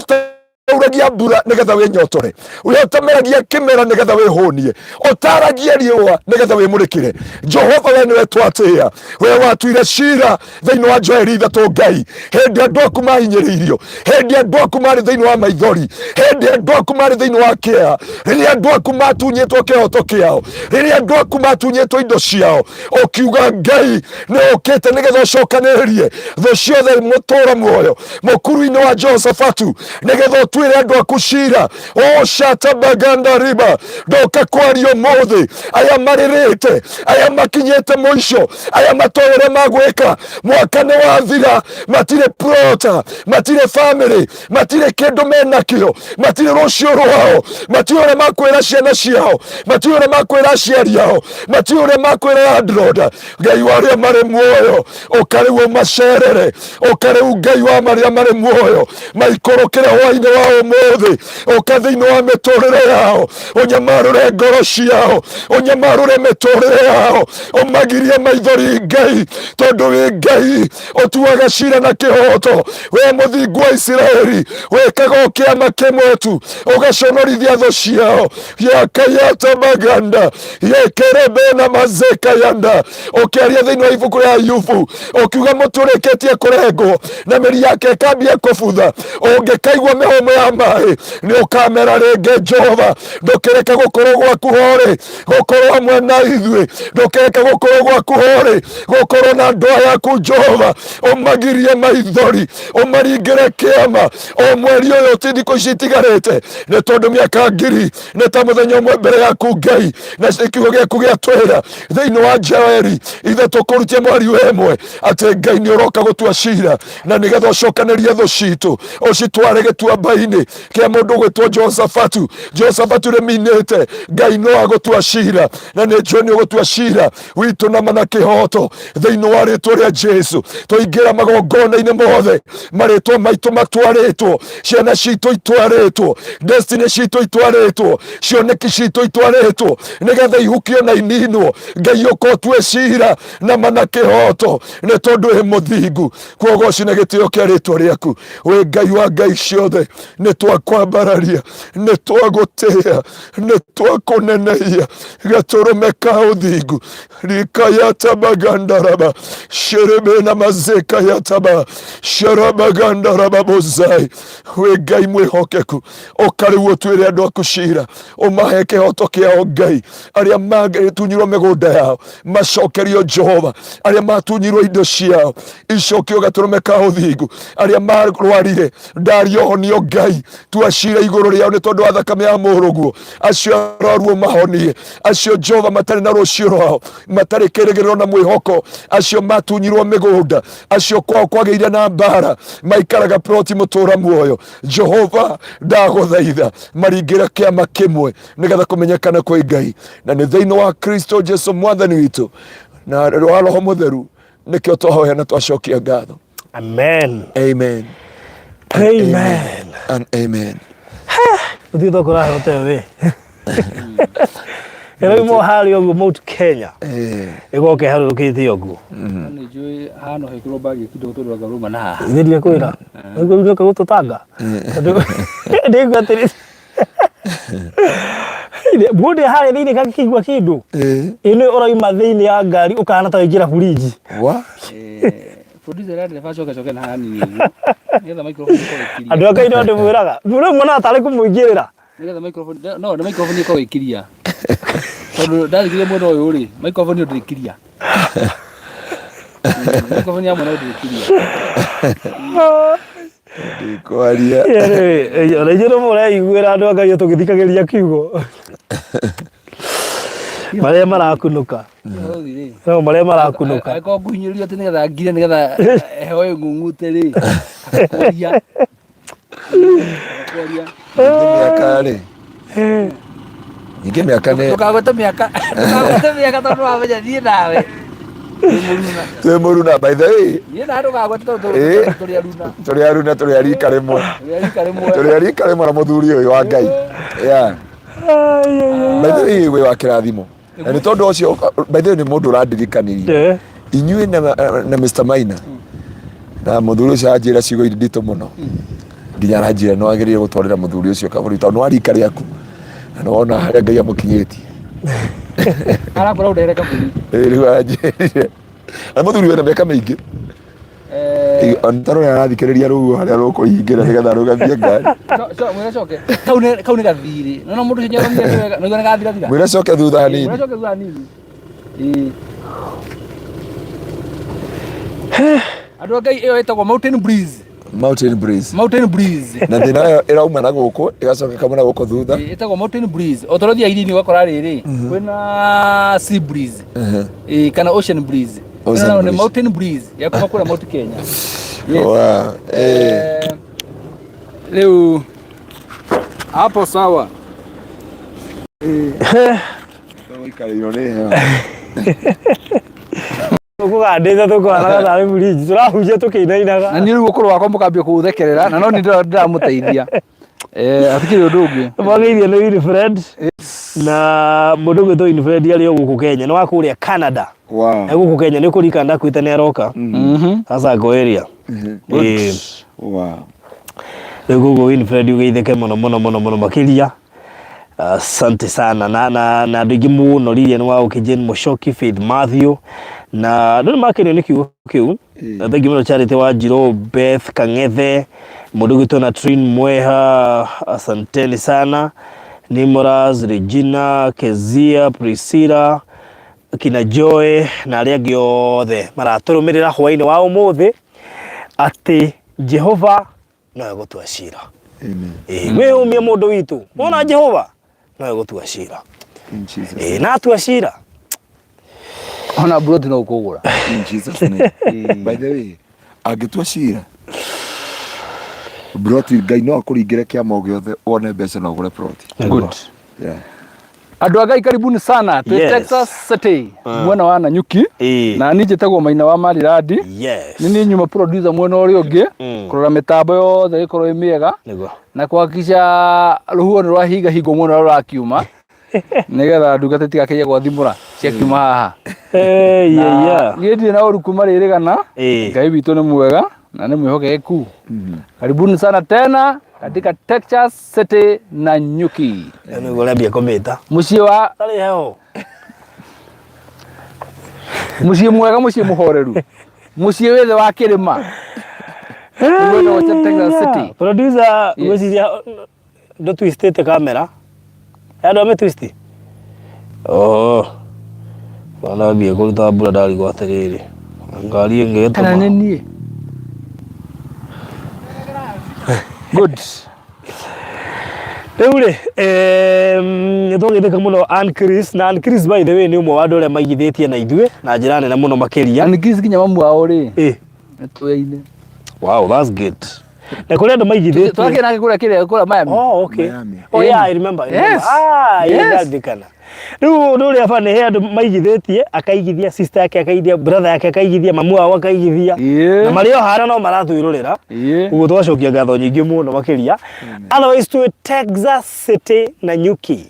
uragia mbura nigetha winyotore uria utameragia kimera nigetha wihunie utaragia riua nigetha wimurikire Jehova we niwe twatia we watuire cira thiini wa Joeli 3 Ngai hindi andu aku mahinyiriirio hindi andu aku mari thiini wa maithori hindi andu aku mari thiini wa kia riria andu aku matunyitwo kihoto kiao riria andu aku matunyitwo indo ciao ukiuga Ngai ni ukite nigetha ucokanirie tho ciothe mutura muoyo mukuru-ini wa Jehoshafatu nigetha twire andu aku cira shata baganda riba ndoka kwario mothe aya maririte aya makinyete muico aya matoyere magwika mwaka ni wathira matire prota matire family matire kindu menakio matire rucio rwao matire makwira ciana ciao matire makwira aciari ao matire makwira androda Ngai waria mari muoyo ukariwo macerere ukariwo Ngai wa maria mari muoyo maikorokere hwaini wa umuthi uka thiini wa miturire yao unyamarure ngoro ciao unyamarure miturire yao umagirie maithori Ngai tondu wi Ngai utuaga cira na kihoto we muthingu wa Isiraeli wikaga kiama kimwe tu ugaconorithia thu ciao yakayata maganda yekerebe na mazeka yanda ukiaria thiini wa ibuku ria Ayubu ukiuga muturikitie kurengwo na miri yake ikambia kubutha ungikaigua mihumo ya mai ni ukamera ringi Jehova ndukireke gukorwo gwaku hori gukorwo hamwe na ithui ndukireke gukorwo gwaku hori gukorwo na ndoa yaku Jehova umagirie maithori umaringire kiama o mweri uyu tithiko citigarite ni tondu miaka ngiri ni ta muthenya umwe mbere yaku Ngai na kiugo giaku giatwira thiini wa Joeli ithe tukurutie mweri wemwe ati Ngai ni uroka gutua cira na nigetha ucokanirie thu citu ucitware gituamba-ini kia mundu gwitwo Josafatu riminite Ngai no agutua cira na ni njui ni ugutua cira witu na mana kihoto thiini wa ritwa ria Jesu tuingira magongona-ini mothe maritwa maitu matwaritwo ciana citu itwaritwo destiny citu itwaritwo cioneki citu itwaritwo nigetha ihukio na ininwo Ngai ukotue cira na mana kihoto ni tondu wi muthingu kuogoci na gitio kia ritwa riaku we Ngai wa ngai ciothe ni twakwambararia ni twagutia ni twakunenehia gaturume ka uthingu rikayata bagandaraba sherebe na mazeka yataba sharabagandaraba bozai we Ngai mwihokeku ukariwo twire andu aku cira umahe kihoto kiao Ngai aria magitunyirwo migunda yao macokerio Jehova aria matunyirwo indo ciao icokio gaturume ka uthingu aria marwarire ndario honio Ngai tuacira iguru riao ni tondu wa thakame ya muruguo acio arwaruo mahonie acio Jehova matari na rucio rwao matari kirigiriro na mwihoko acio matunyirwo migunda acio kwao kwageire na mbara maikaraga proti mutura muoyo Jehova ndaguthaitha maringira kiama kimwe nigetha kumenyekana kwa Ngai na ni thiini wa Kristo Jesu mwathani witu na Roho Mutheru nikio twahoya na twacokia ngatho. Amen. Amen. Amen. And amen. Uthi thokora hote we. Ero mo hari ogu Mount Kenya. Egoke haru kithi ogu. Ni jui hano hekiro bagi kidogo to garuma na. Ndiye kwira. Ngo ko tutanga. Ndiye kwatiri. Bude hari thini kakigwa kindu. Ino oroima thini ya ngari ukana ta ingira furiji. Wa? Producer rade fa coke na hani. Nigetha microphone ko ikiria. Andu akaino ndu mwiraga. Mure mwana atari kumuingirira. Nigetha microphone no na microphone ko ikiria. Tondu ndathikire mwana uyu ri microphone ndu ikiria. Microphone ya mwana ndu ikiria. Ndikwaria. Ora jero mure igwira andu akayo tugithikagiria kiugo. Maria marakunuka. No maria marakunuka. Ako ngunyiririo tene nigetha ngire nigetha heho ngungute ri. Koria. Koria. Miaka ri. Ninge miaka ne. Tukagota miaka. Tukagota miaka tondu wa menya thie nawe. Twe muruna by the way. Ye na tukagota tondu turi aruna. Turi arika rimwe. Turi arika rimwe na muthuri uyu wa Ngai. Yeah. By the way we wa kirathimo. Na ni tondu ucio by the way ni mundu urandirikanirie. Inyue na Mr. Maina. Na muthuri ucio ajira cigo ndito muno. Nginya aranjira no agirire gutwarira muthuri ucio kaburi tondu arika riaku. Na wona haria Ngai amukinyetie. Arakora udere kaburi. Riu ajire. Na muthuri wena miaka mingi. Antaro ya rathikiriria rugo haria ruko ingira nigetha rugathie ngari. Mwira coke. Kau ni gathiri. No mundu hinya no ni gathira thira. Mwira coke thutha hanini. Mwira coke thutha hanini. Andu Ngai iyo etagwo Mountain Breeze. Mountain Breeze. Mountain Breeze. Na thina yo irauma na guku igacoka kamuna guku thutha. Etagwo Mountain Breeze. Otorothia irini wakora riri. Kwina Sea Breeze. Kana Ocean Breeze. No, ni Mountain Breeze. Ya kuma kula Mount Kenya. Wow. Leo hapo sawa. Ukuganditha tukwana thari buriji turahujia tukiinainaga na ni ukuru wako mukambia kuthekerera na no ni ndiramuteithia atikiri undu ungi Mwageithia ni Winifred na mundu gwitwo Winifred ari o guku Kenya ni wa kuria Canada. Wow. Guku Kenya ni kurika ndakwita ni aroka. Sasa Ngaruiya. Wow. Gugu Winifred ugeitheke muno makiria. Asante sana na ndugi muno riria ni wa ukijeni Mushoki Faith Matthew na ndu makene ni kiugo kiu. Thank you muno Charity wa Jiro Beth Kangethe mundu gwitwo na Trin Mweha, asanteni sana. Nimoraz, Regina, Kezia, Priscilla, kina Joy na aria angi othe maraturumirira hwaini wa umuthi ati Jehova no egutua cira. Amen. We umie mundu witu wona Jehova no egutua cira. In Jesus. Na atua cira ona broti no kugura. In Jesus name. By the way, agitua cira broti Ngai no akuringire kiamo giothe one mbeca no gure broti. Good. Yeah. Andu Ngai karibuni sana to Texas City mwena wa Nanyuki na nije tagwo Maina wa Mariradi. Yes. Nini nyuma producer mwena uri ungi kurora mitambo yothe ikorwo imiega na kuhakikisha ruhuo ni rwahinga hingo mwena rurakiuma nigetha ndungata tigakeje gwathimura cia kiuma haha. Githie na uru kuma ririgana Ngai witu ni mwega na ni mwihokeku. Karibuni sana tena katika Texas City Nanyuki. Ngorambia kometa mucie wa tari heo mucie mwega mucie muhoreru mucie wethe wa kirima mwena wa Texas City. Producer gwiciria ndo twistete kamera ando ame twisti bana bia kuruta bura ndari gwatiriri ngari ngeta kana nini. Good. Eure ndogitheka muno Chris na Chris by the way ni umwe wa andu aria maigithitie na ithue na njira nene muno makiria. Chris kinya mamu wao ri netweine. Wow, that's good. Na kule ndo maigithitie twake na kule kile kule Miami. Oh, okay. Miami. Oh yeah, I remember. Yes. Yeah, ndikana. Ndu ri afane he andu maigithitie akaigithia sister yake akaigithia brother yake akaigithia mamu wao akaigithia na mario hara no maratwirurira uguo twacokia ngatho nyingi muno makiria. Otherwise to Texas City Nanyuki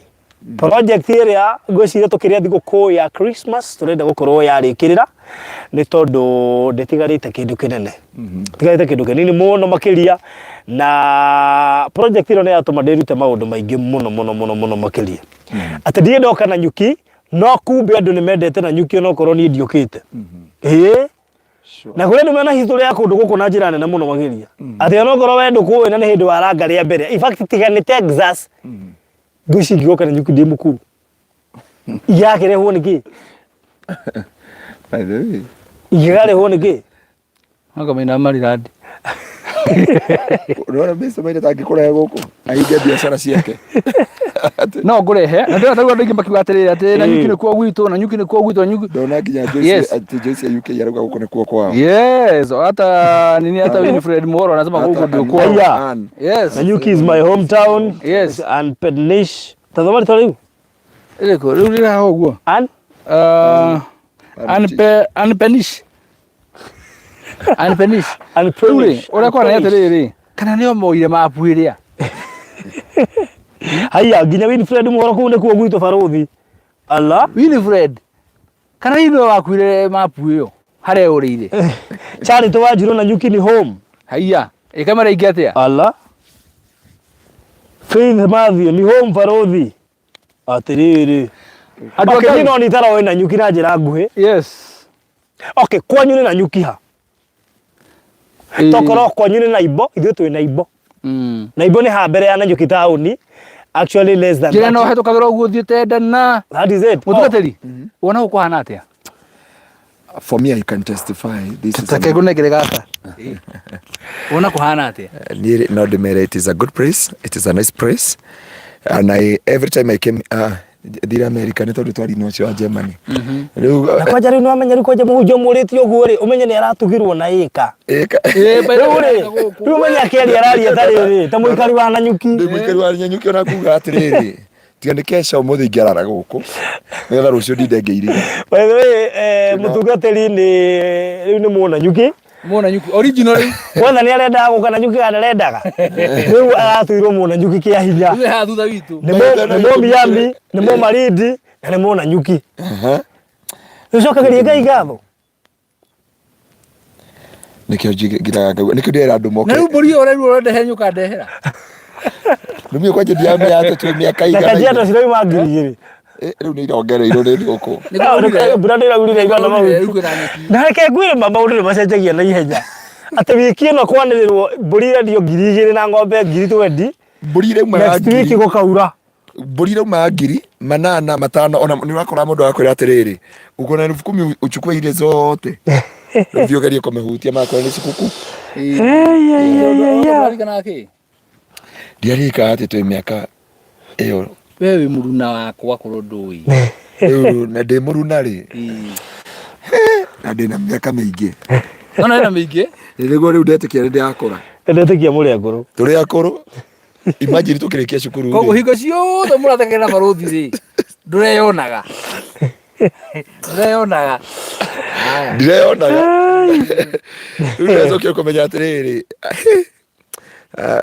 project iria ngwiciria tukiria thiguku ya Christmas turenda gukorwo yarikirira ni tondu nditigarite kindu kinene tigarite kindu kinini muno makiria na project ino ni yatuma ndirute maundu maingi muno makiria. Ati ndiye ndoka Nanyuki no kumbe andu ni mendete Nanyuki no korwo ni ndiukite na kule ndu mena history ya kundu guku na njira nene muno makiria. Ati no korwo wendu kuwi na ni hindu waranga ria mbere in fact tigani Texas Gushi gioka Nanyuki ndi mukuru yake reho niki by the way igare ho niki anga Maina Mariradi Rora mesa maina tangikura guku aige biashara ciake no ngurehe na ndio taruga ndingi makiuga atiriri ati Nanyuki ni kwa gwitu Nanyuki ni kwa gwitu Nanyuki ndona nginya Joyce ya UK yaruga guku ni kwa kwao. Yes, hata nini hata Winifred Moro anasema huko ndio kwao. Yes, Nanyuki is my hometown. Yes, and Pednish tazama toliu ile ko rudi la huko an Penish an Penish ora kwa na atiriri kana nio moire mapu iria haya nginya Winifred Moro kuu ndikuo gwitu Faruthi Allah Winifred kana indo wakwire mapu iyo hare urire Charity wa Jiro Nanyuki ni home haya kamera ingiatia Allah Faith Matthew ni home Faruthi atiriri andu akini no ni tara we Nanyuki na njira nguhi. Yes, okay kwanyu ni Nanyuki ha tokoro kwanyu ni Naibo ithu twi Naibo Naibo ni ha mbere ya Nanyuki town actually less than jira no hetukagirwo uguo thiete ndana that is it mutugateri wona uko hana atia. For me I can testify this is take kunegere gaka wona kuhana atia no demere. It is a good place, it is a nice place, and every time I came thira America ni tondu twari no cio Germany na kwa jari no amenya riko je muhunjo muritio guo ri umenye ni aratugirwo na ika umenya keri arari atari ta muikari wa Nanyuki muikari wa Nanyuki ona kuga atiriri tigani kesha umuthi ngiarara guku nigetha rucio ndindengeire. By the way mutungateri ni riu ni mu Nanyuki Mona nyuki original wona ni arenda gukana nyuki kana rendaga riu aratuirwo mona nyuki kia hinya ni ha thutha witu ni mo miyambi ni mo maridi na ni mona nyuki ucokageria Ngai ngatho nikio ngiraga nikio ndera andu moke na riu mburi ore riu urende nyuka ndehera Numio kwa jedi yame ya tu miaka igana. Kajiado ciroi magirigiri. Riu ni irongereirwo ni guku. Mbura ndira gurire igana mau. Na reke ngwire maundu ni macenjagia na ihenya. Ati wiki ino kwanirirwo mburi rendio 2,000 na ng'ombe 2020. Mburi reu next week gukaura. Mburi reu 8,000 5 ona ni wakora mundu akwira atiriri. Uko na 10,000 uchukue ile zote. Vyogerie kumehutia makwa ni sikuku. Ndiarika ati twi miaka iyo wewe muruna wakwa kurondui na ndi muruna ri na ndi na miaka mingi ona na mingi niguo riu ndetikia ndi akura ndetikia muri akuru turi akuru imagine tukirikia cukuru koguo hingo ciothe murathekera baruthi ri ndureyonaga ndureyonaga Unazokia kumenya atiriri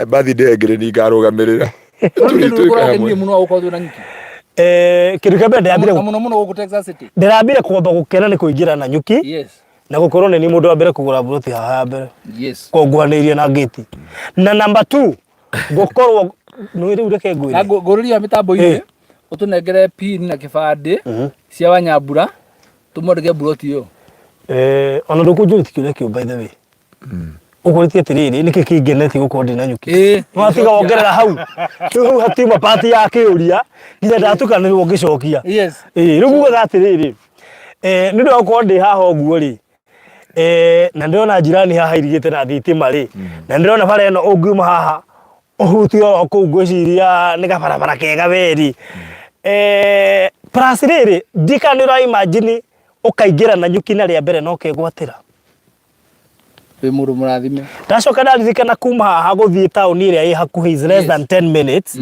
bathi ndengere ni ngarugamirira turi muno ukothwe na nyuki kindu kia mbere ndambire muno guku Texas City ndambire kwamba gukena ni kuingira na nyuki yes na gukorwo ni mundu wa mbere kugura buroti haha mbere yes kongwanirie na gate na number 2 gukorwo no iri ureke ngwire na nguriria mitambo ine utunengere pin na kibande cia Wanyambura tumondeke buroti yo ona ndukunjuri tikire kio by the way ukuritie tiriri niki kingeneti gukorwo ndina nyuki watiga wongerera hau tu hatima party ya kiuria nginya ndatukanirwo ngicokia yes riu guga atiriri ni ndo gukorwo ndi haha uguo ri na ndirona jirani haha irigite na thitima ri na ndirona bara eno ungiuma haha uhutio ku ngwiciria ni gabarabara kega weri plus riri ndikanira imagine ukaingira na nyuki na ria mbere no kegwatira we muru murathime ndacoka ndaririkana kuma haha guthie town iria i hakuhi is less than 10 minutes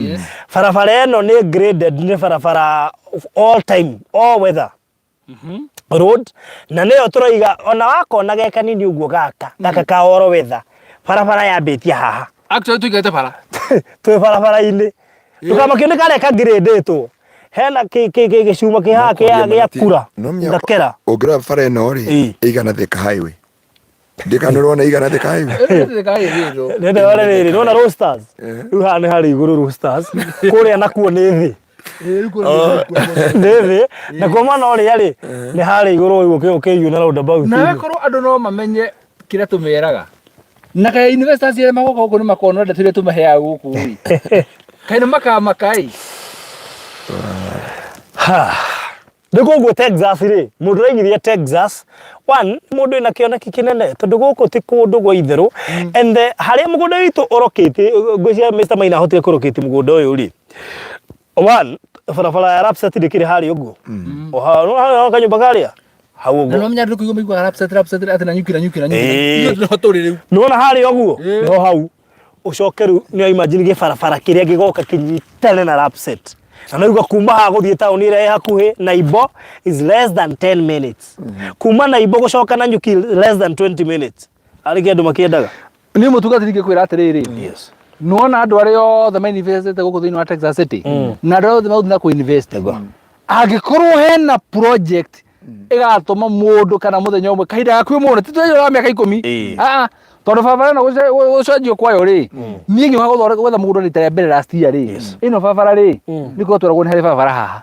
barabara eno ni graded ni barabara all time all weather road na niyo turaiga ona wakona geka nini uguo gaka ka oro weather barabara yambitia haha actually tuigete bara tu barabara ini tukamakini kale ka graded hena gicuma kihaha kia kura ngakera ugira bara eno ri igana thika highway ndikanurwo na igana thika highway nende wale riri nona roasters ruha ni hari iguru roasters kuria nakuo ni thi Neve na kwa maana ori yari ni hari iguru ukiyu na roundabout na wekoro andu no mamenye kira tumeraga na kaya investors ya magoka huko ni makono ndatire tumehea guku wi kaina makai Ndiko go Texas ri mundu raigithia Texas one mundu ina kiona kikinene tondu guku ti kundu gwa itheru and hari mugunda witu orokete ngwiciria Mr. Maina hotire kurokete mugunda uyu ri one farafara ya Rapsat ndikire hari uguo oha kanyumba karia hau uguo no menya ndikuigo migwa Rapsat ati na nyuki iyo ndo tori nona hari uguo no hau ucokeru ni imagine ge farafara kiria gigoka kinyitane na Rapsat na uga kuma ha guthie town ire hakuhi Naibo is less than 10 minutes kuma Naibo gucoka na nyuki less than 20 minutes ari kindu makiendaga ni mutugati ngikwira atiriri yes nuona andu ario the main investete guku thiini wa Texas City na andu othe mauthiĩ na ku invest angikorwo hena project igatuma mundu kana muthenya umwe kahinda gaku muno titweyo miaka 10 tondu babara no gucenjio kwayo ri niĩ ngiuga gwetha mũgũnda rita rĩa mbere last year ri ino babara ri niko twaragwo nĩ harĩ babara haha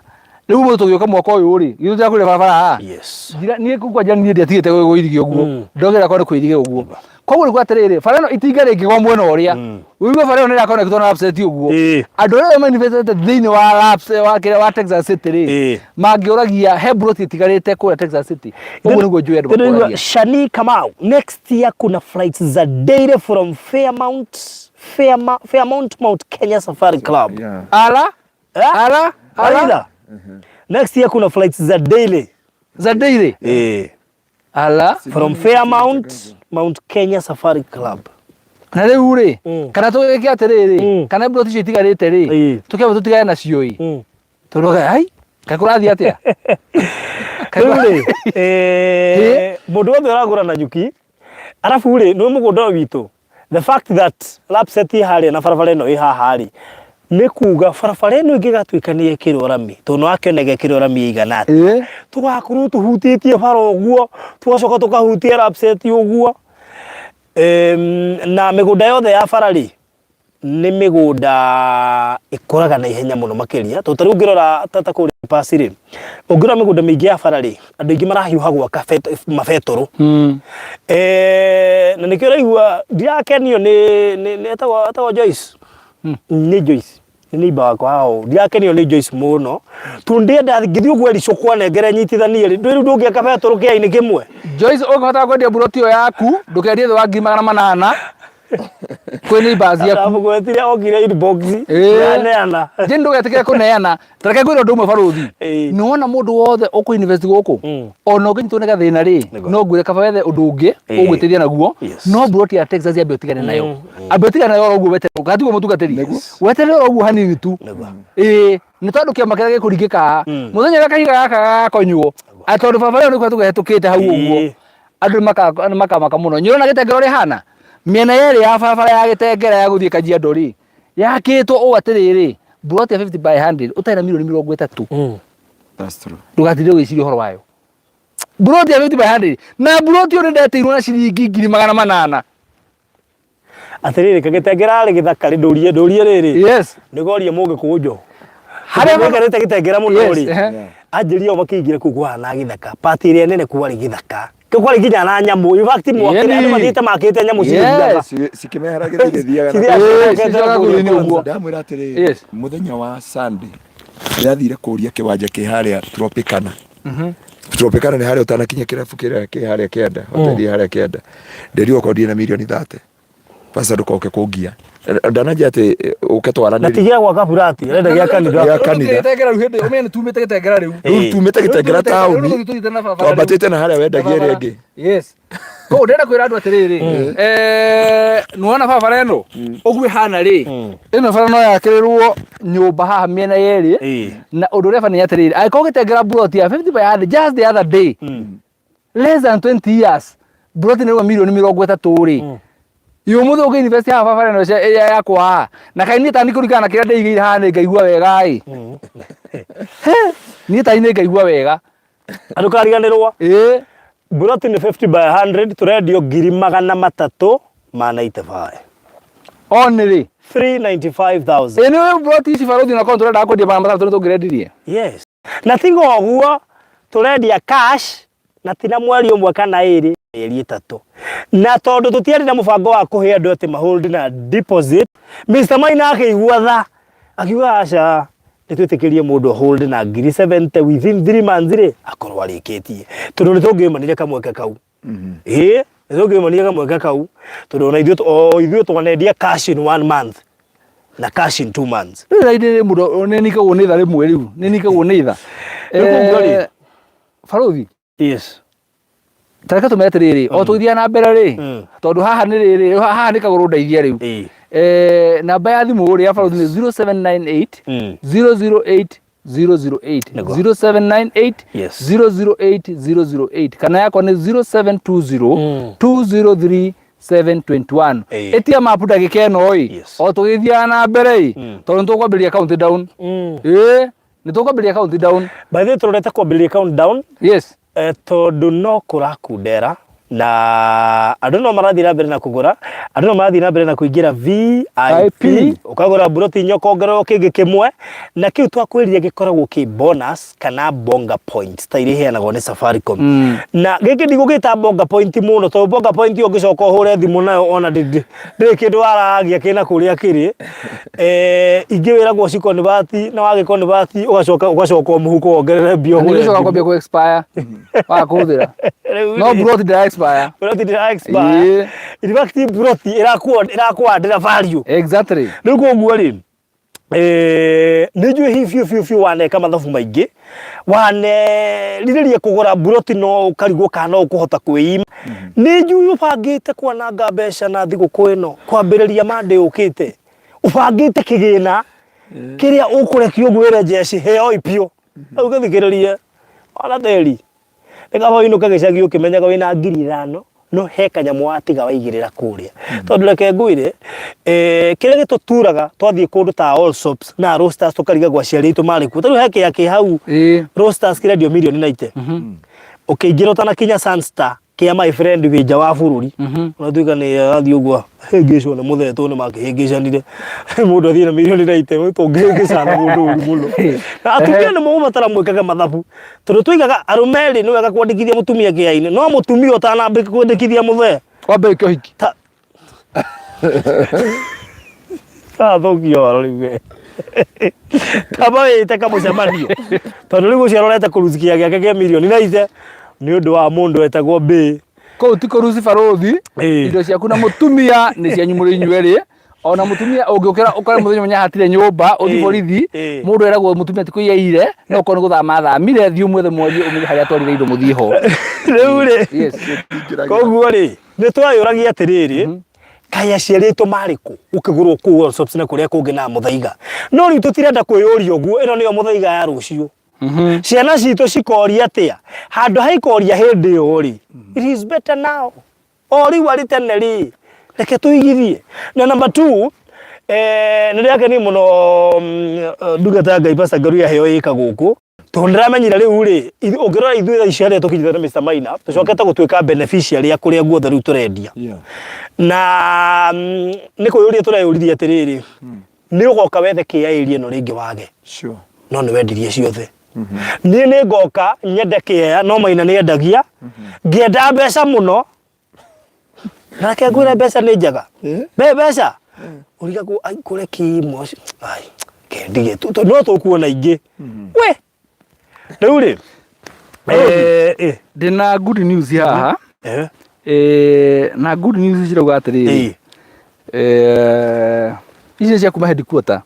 rĩu mũndũ tũgĩũka mwaka ũyũ ri ithuĩ tũrakũrire babara haha niĩ kũkwa njani niĩ ndiatigĩte gũirigio ũguo ndogera kwa nĩ kwĩrige ũguo koguo nĩguo atĩrĩrĩ bara ĩno itinga rĩngĩgwa mwena ũrĩa ũigua bara ĩyo nĩ ĩrakonekitwo na Rapsat ũguo andũ arĩa manifestete thĩinĩ wa Rapsat wa Texas City ri mangĩũragia he buroti itigarĩte kũrĩa Texas City ũguo nĩguo njũĩ andũ makũragia Shani Kamau next year kuna flights za daily from Fairmount Mount Kenya Safari Club ala next year kuna flights za daily ala from Fairmount Mount Kenya Safari Club na rĩu ri kana tũgĩke atĩrĩrĩ kana buroti icio itigarĩte ri tũkĩamba tũtigane nacio ĩ tũroga ai kakũrathi atĩa mundu wothe uragura na nyuki Arafu ri no mugunda witũ. The fact that lapset hari na barabara ino ihaha ri nĩ kuga barabara ino ingĩgatuĩka nĩ ekĩrwo rami tondũ akĩonege ekĩrwo rami igana atĩa tugakorwo tuhutĩtie bara ũguo tugacoka tukahutia lapset ũguo na mĩgũnda yothe ya bara ri nĩ mĩgũnda ĩkũraga na ihenya mũno makĩria tondũ tarĩu ũngĩrora tata kũrĩ pasi ri ũngĩrora mĩgũnda mĩingĩ ya bara ri andũ aingĩ marahiũha gwaka mabetũrũ na nĩkĩo ũraigua ndirakenio nĩ etagwo Joyce nĩ Joyce nĩ iba wakwa hao ndirakenio nĩ Joyce mũno tũndĩenda ngĩthiĩ ũguo ericũkwa nengere nyitithanie ri ndũrĩ ndũngĩaka betũrũ kĩainĩ kĩmwe Joyce ũngĩhota kwendia buroti ĩyo yaku ndũkendie thĩ wa 800 kwĩna ibazi yaku amugwetire ogire inbox yaneana je ndũgetikire kũneana tareke ngwĩra ũndũ ũmwe baruthi nĩwona mũndũ wothe ũkũ invest gũkũ ona ũngĩnyitwo nĩ gathĩna rĩ no ngwĩre kaba wethe ũndũ ũngĩ ũgwĩtĩria naguo no buroti ya Texas yambe ũtigane nayo ambe ũtigane nayo ũguo wete ũgatigwo mũtungatĩri weterere ũguo hanini tu nĩ tondũ kĩama kĩrĩa gĩkũringĩka mũthenya ũrĩa kahiga gaka gakonyuo atondũ baba leo nĩkwa tũgahĩtũkĩte hau ũguo andũ makamaka mũno nyũrona gĩtengero rĩhana miena yerĩ ya barabara ya gĩtengera ya gũthiĩ Kajiado ri yakĩtwo ũũ atĩrĩrĩ buroti ya 50 by 100 ũtarĩ na mirioni 30 That's true. ndũgatinde gwĩciria ũhoro wayo buroti ya 50 by 100 na buroti ũrĩa ndeteirwo na ciringi 800 atĩrĩrĩ kagĩtengera rĩ gĩthaka rĩ ndũrie rĩrĩ yes nĩgorie mũgĩkũnjũ harĩa mũgarĩte gĩtengera mũno rĩ anjĩria o makĩingire kũu kũhana gĩthaka pati ĩrĩa nene kuarĩ gĩthaka kwari nginya na nyamũ in fact mwakire andũ mathiĩte makĩte nyamũ cigĩthaga cikĩmeheragĩra igĩthiaga ndamwĩra atĩrĩ mũthenya wa Sunday ndĩrathire kũria kĩwanja kĩ harĩa Tropicana Tropicana nĩ harĩa ũtanakinya kĩrabu kĩrĩa kĩ harĩa kĩanda hoteli harĩa kĩanda nderio kodi na mirioni 30 pasa ndukoke kũngia ndanaje atĩ ũketwarana natigia gwa kaburati renda gĩa kanitha gĩtengera rĩu hĩndĩ ũmene tumĩte gĩtengera rĩu tumĩte gĩtengera taũni twambatĩte na harĩa wendagia rĩngĩ yes ko ndenda kwĩra andũ atĩrĩrĩ nĩwona barabara ĩno ũguo hana rĩ ĩno bara no yakĩrĩrwo nyũmba haha mĩena yerĩ na ũndũ ũrĩa bani atĩrĩrĩ angĩkorwo gĩtengera buroti ya 50 by 100 just the other day less than 20 years buroti nĩ mirioni 30 rĩ Yumuthi uge invest ya baba no cia yakwa na kaini tani kurikana kira ndeigire hana ngaigua wega ni tani ngaigua wega andu kariganirwa buroti ni 50 by 100 turendio 395 only 395,000 eno buroti ci barothi na kontra da kwendia bana matatu tugirendirie yes na tingo oguo turendia cash na tina mweri umwe kana iri eri 3 na tondu tutiari na mubango wa kuhe andu ati mahold na deposit Mr. Maina akigua tha akiuga aca nitwitikirie mundu hold na 70 within 3 months ri akorwo arikitie tondu nitungimanire kamweke kau nitungimanire kamweke kau tondu na ithuĩ twanendia cash in 1 month na cash in 2 months ri mundu nenikagwo ni tha rimwe riu nenikagwo ni tha barothi yes tareka tumete riri o tuithia na mbere ri tondu haha ni riri haha ni kaguru ndeithia riu namba ya thimu ri ya barothi ni 0798 008 008 0798 008 008 kana yako ni 0720 203 721 etia maputa gikeno oi o tuithia na mbere tondu tukwambiria account down ni tukwambiria account down by the way turorete kwambiria account down yes tondu no kurakundera na andu no marathii na mbere na kugura andu no marathii na mbere na kuingira VIP ukagura buroti nyokongerwo kingi kimwe na kiu twakwiririe gikoragwo ki bonus kana bonga points ta iri heanagwo ni Safaricom na giki ndigugita bonga point muno to bonga point ungicoka hure thimu nayo ona ndi kindu aragia kina kuria kiri ingĩwĩragwo ciko nĩ bati na wagĩko nĩ bati ugacoka muhuko wongerere bio hure ngicoka kwambia ku expire wa kuthira no buroti ndira expire in fact buroti irakwandĩra value exactly rĩu koguo rĩ nĩnjũĩ hiu waneka mathabu maingĩ wanerireria kũgũra buroti no ũkarigwo kana no ũkũhota kwĩima nĩnjũĩ ũbangĩte kwananga mbeca na thigũkũ ĩno kwambĩrĩria mande ũkĩte ũbangĩte kĩgĩna kĩrĩa ũkũrekio gwĩre jeshi heo ipio au gathikĩrĩrie ona theri ega hoino kagĩcagi ũkĩmenyaga wĩna 5,000 no he kanyamu watiga waigirira kuria tondu reke ngwire kire gituturaga twathie kundu ta Allsops na Roasters tukariga gwa ciari itu mari ku tari hake yake hau Roasters kirendio milioni 90 ukiingira utana kinya Sunstar kia my friend wija wa bururi unatuika ni athi ugwa hengesho na muthetwo ni makihengeshanire mundu athie na milioni 90 tungihengeshana mundu muno atumia ni mumatara mwikaga mathabu tondu twigaga arumeri ni wega kwandikithia mutumia kiaini no mutumia utanambika kwandikithia muthe wambe kihiki thogio aroriwe kama ite kama mucemanio tondu riu ciarorete kuruzikia giake kia milioni 90 ni undu wa mundu etagwo B ko ti kuruzi farothi indo ciaku na mutumia ni cianyumuri nyweri ona mutumia ungiukira ukara muthenya munya hatire nyumba uthi borithi mundu eragwo mutumia tikuiyaire no ko ni guthama thamire thiu mwethe mweri umenye haria twarire indo muthie ho riu ri koguo ri ni twayuragia atiriri kaya ciaritu mariku ukigurwo ku Allsops na kuria kungi na muthaiga no riu tutirenda kwiyuria uguo ino niyo muthaiga ya rucio ciana citu cikoria atia handu haikoria hindi yo ri it is better now ori wari tene ri reke tuigithie na number 2 niriake ni muno ndugata Ngai Pastor Ngaruiya heo ika guku tondiramenyira riu ri ungirora ithuĩ iciare tukithira Mr Maina tucokete gutwika beneficiary ya kuria guothe riu turendia na ni kuyuria tureyurithia atiriri ni ugoka wethe kiairie no ringi wage no ni wendirie ciothe ni ngoka nyende kia no Maina ni endagia ngienda mbeca muno nake ngwira mbeca ni njega mbeca uriga ku ai kure kimo ai kendige tu no tukuona ingi we riu ri ndina good news haha na good news cirauga atiriri ici cia kuma headquarter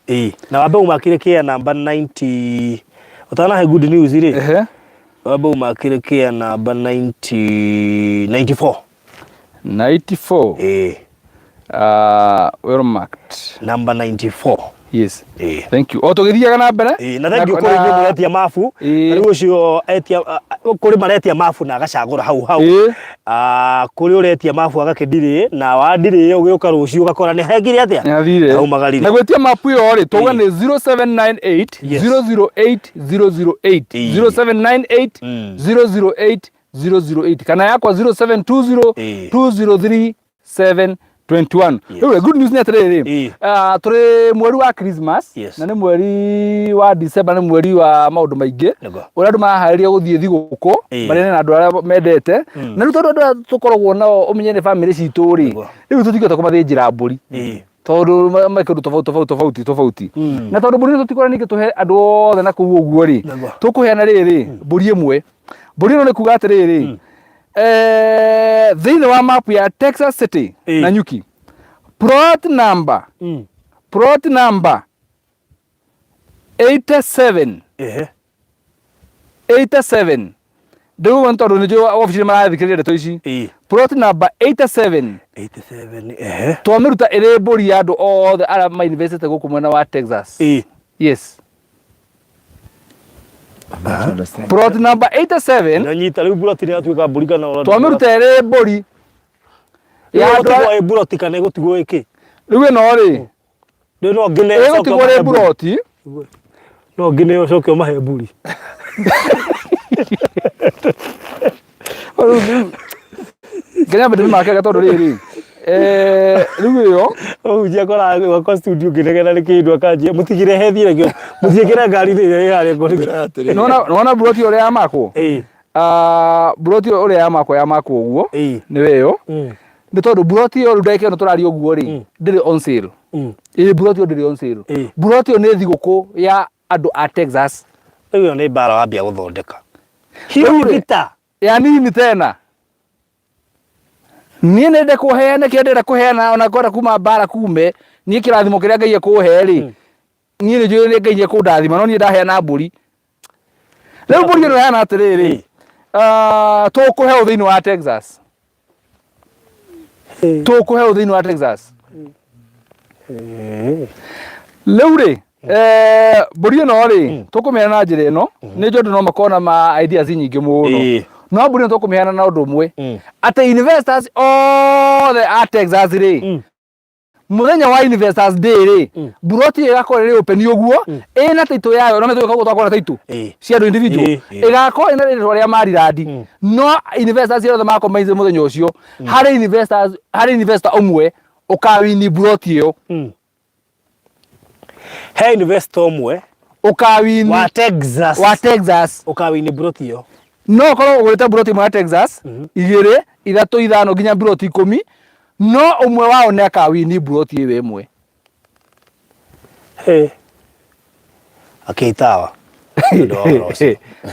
na wambe umakire kia namba 90 utana he good news ri wambe umakire kia namba 94 well marked number 94 yes thank you otogithiaga na mbere na thank you kuri nyemuretia mafu riu ucio etia kuri maretia mafu na agacagura hau kuri uretia mafu agakindiri na wandiri ugiuka rucio ugakora ni hengire atia au magarire na gwetia mafu yo ri tuga ni 0798 008 008 0798 008 kana yakwa 0720 203 721 Riu good news ni atiriri turi mweri wa Christmas na ni mweri wa December ni mweri wa maundu maingi uria andu mahariria guthie thiguku marene na andu aria mendete na riu tondu andu tukoragwo nao umenye ni family citu ri riu tutikota kumathinjira mburi tondu maikuru tofauti na tondu mburi tutikora ningi tuhe andu othe na kuu uguo ri tukuheana riri mburi imwe mburi no ni kuga atiriri thiini wa map ya Texas City na Nyuki plot number 87 ndio wanto ndio ofisi marathikirira ndeto ici plot number 87 twamiruta iri mburi ya andu othe ara ma university guku mwena wa Texas yes plot number 87 na nyita riu plot ni atuika mburi kana twamiruta iri mburi ya andu a plot kana gutigwo iki riu no ri ndio no ngine gutigwo ri plot no ngine ucoke umahe mburi Kenya bado makega tondu riri riu yo ujia kora kwa studio kinegena ni kindu akanjia mutigire hethire kio mutigire ngari ni yare ngorira nona broti ore yamakwo broti ore yamakwo uguo ni weyo ni tondu broti ore ndeke no turari uguo ri ndiri on sale broti ore ndiri on sale broti ore ni thiguku ya andu a Texas iyo ni bara wambia guthondeka hiyo vita ya nini tena nie nende kuheana kiendera kuheana ona ngora kuma bara kume nie kirathimo kiria Ngai akuhe ri nie ni njui ni Ngai akundathima no nie ndaheana mburi riu mburi no heana atiriri tukuhe thiini wa Texas tukuhe thiini wa Texas riu ri mburi no ri tukumena na njira ino ni njondu no makona ma ideas nyingi muno no mburi to kumiana na undu umwe ate investors all at Texas ri muthenya wa investors day ri buroti igakorere open uguo ina title yayo no metwe gutwakora title cia ndo individual igako ina ndo ria mariradi no investors yothe makomaize muthenya ucio hari investor umwe ukawini buroti yo he investor umwe ukawini wa Texas ukawini buroti yo no korwo ugurite buroti mwa Texas igire ithatu ithano nginya buroti 10 no umwe wao ne akawini buroti iwe imwe akitawa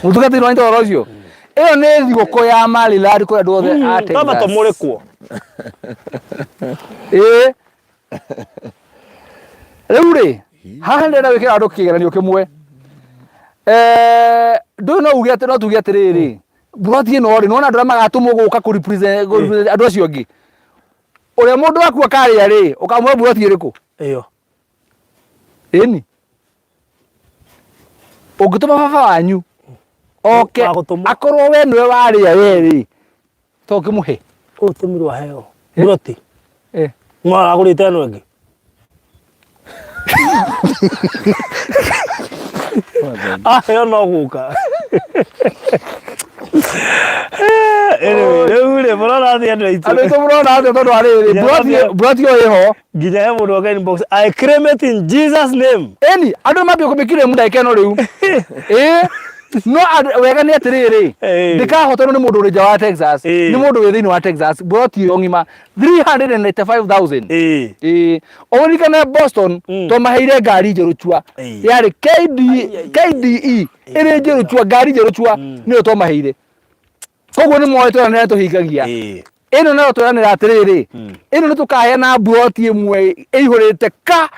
mutugati no ndo rocio iyo ne thigoko ya mali lari ko ndo the a Texas baba tomore kuo Reure haha ndenda wikira andu kigeranio kimwe ndo no uge ati no tuge atiriri buroti ino ri nona ndura magatumwo guka ku represent andu acio angi uria mundu waku akaria ri ukamwe buroti iriku iyo eni ugituma baba wanyu oke akorwo we niwe waria we ri to kimuhe utumirwa heo buroti mwa agurite no ngi yo no guka Reure murona thi andu aitu andu murona thi tondu ari buroti yo iho nginya he mundu wa inbox I claim it in Jesus name eni andu mabio kumikire muda ikeno riu no wega ni atiriri ndikahotano ni mundu uri wa Texas ni mundu wi thiini wa Texas buroti yo ngima 395,000 oni kana Boston to maheire ngari njeru chua yari KDE iri njeru chua ngari njeru chua ni to maheire koguo ni moyo to na to higagia ino na to na atiriri ino ni tukahe na buroti imwe ihurite ka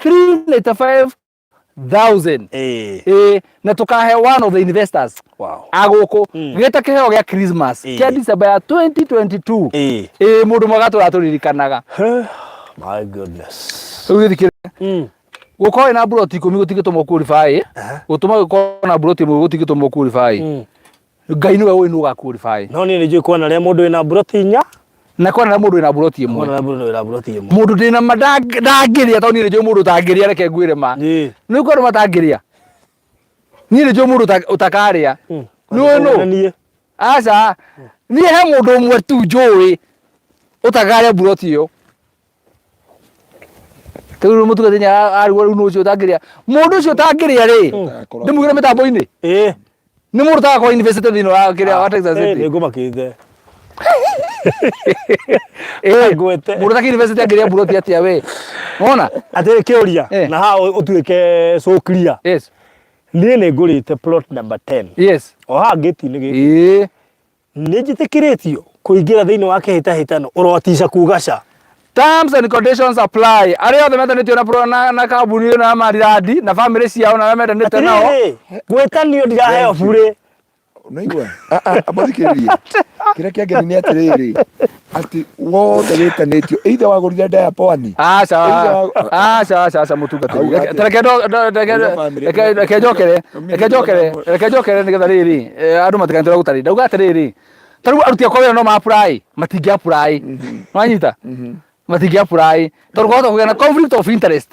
395,000 na tukahe one of the investors aguko geta kiheo gya Christmas kia December ya 2022 mundu mwagato raturirikanaga my goodness uthikire guko na buroti 10 gutigitwo qualify gutuma guko na buroti 1 gutigitwo qualify ngai niwe we nuga qualify no ni njui kuona ria mundu ina buroti 4 na kwana mundu ina buroti imwe mundu dina madangiria to ni njui mundu tangiria reke ngwire ma ni ko matangiria ni njui mundu utakaria no acha ni he mundu umwe tu njui utakaria buroti yo turu mutu gatenya ari waru no cio tangiria mundu cio tangiria ri ndimugire mitambo-ini ni mundu ta ko university thino wa kiria wa Texas City ngumakite mundu ta university angiria buroti atia we wona atire kiuria na ha utuike so clear yes ni ne ngurite plot number 10 yes o ha geti ni giki ni njitikiritio kuingira thiini wa kihitahitano urotisha kugaca terms and conditions apply ari othe metanitio na kambuni na mariradi na family ciao na metanitio nao gwetanio ndiraheo bure unaigua abathikiririe kira kiangeni ni atiriri ati wothe witanitio either wagurire diaponi acha mutungatiri reke njokere nigetha riri andu matikanitira gutari ndauga atiriri taru aruti akwa wira no ma apply matingi apply wanyita matingi apply tondu goto kugena conflict of interest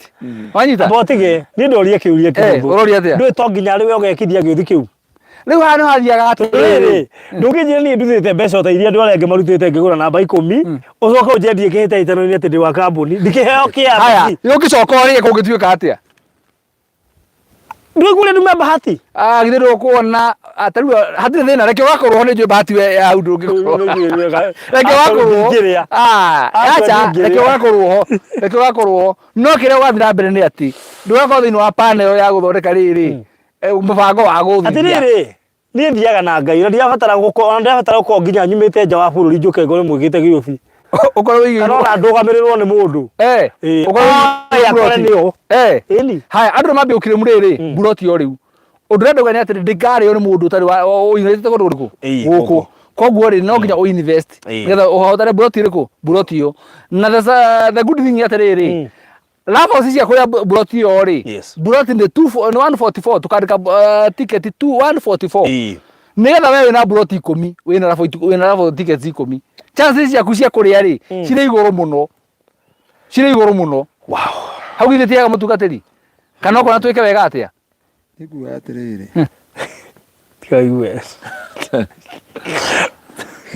wanyita botige ni ndorie kiurie kiu uroria atia ndui to nginya riwe ogekithia giuthi kiu riu hano hathiaga atiriri ndungijire ni nduthite mbeca ta iria andu arĩa marutite ngigura namba 10 ucoka unjendie kihitahitano-ini ati ndi wa kambuni ndikiheo kia haya yukicoka urie kungituika atia ndugure ndume bahati githe ndukuona ataru hatire thina reke wakorwo ho ni njui bahati we ya undu ngikorwo reke wakorwo acha reke wakorwo no kiria wathira mbere ni ati ndugakorwo thiini wa panel ya guthondeka riri mubango wa guthithia atiriri ni thiaga na ngai na ndiabatara gukorwo nginya nyumite nja wa bururi njuke ngore mwigite giobi ukorwo wigi kana ndugamirirwo ni mundu ukorwo yakore niyo ini haya andu mambia ukire muriri buroti yo riu undu renda gani ati ndikari yo ni mundu tari wa uinite kundu riku guku koguo ri no nginya uinvest ngetha uhotare buroti riku buroti yo na the good thing atiriri lapo sisi ya kuya buroti yo ri buroti ni 144 tukandika ticket 144 Nigetha wewe na broti 10 wina rabo tickets 10 chances ciaku cia kuria ri cirĩ igũrũ mũno wow hau githetiaga mũtungatĩri kana okona twĩke wega atia Niguo atiriri Ngaigue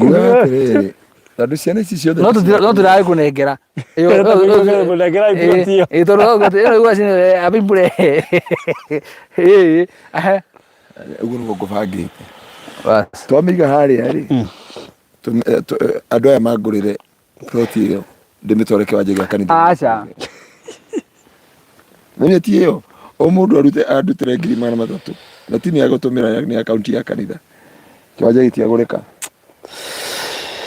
Nguga atiriri Tondũ ciana ici ciothe no tũtirarĩ kũnengera kũnengera ibroti tondũ gũtirĩ cine abimbure ũguo nĩguo ngũbangĩte twamĩiga harĩa rĩ andũ aya mangũrĩre ploti ĩyo ndĩmĩtware kĩwanja gĩa kanitha aca nĩ ti ĩyo o mũndũ andutĩre 300,000 na ti nĩ agũtũmĩra nĩ akaunti ya kanitha kĩwanja gĩtiagũrĩka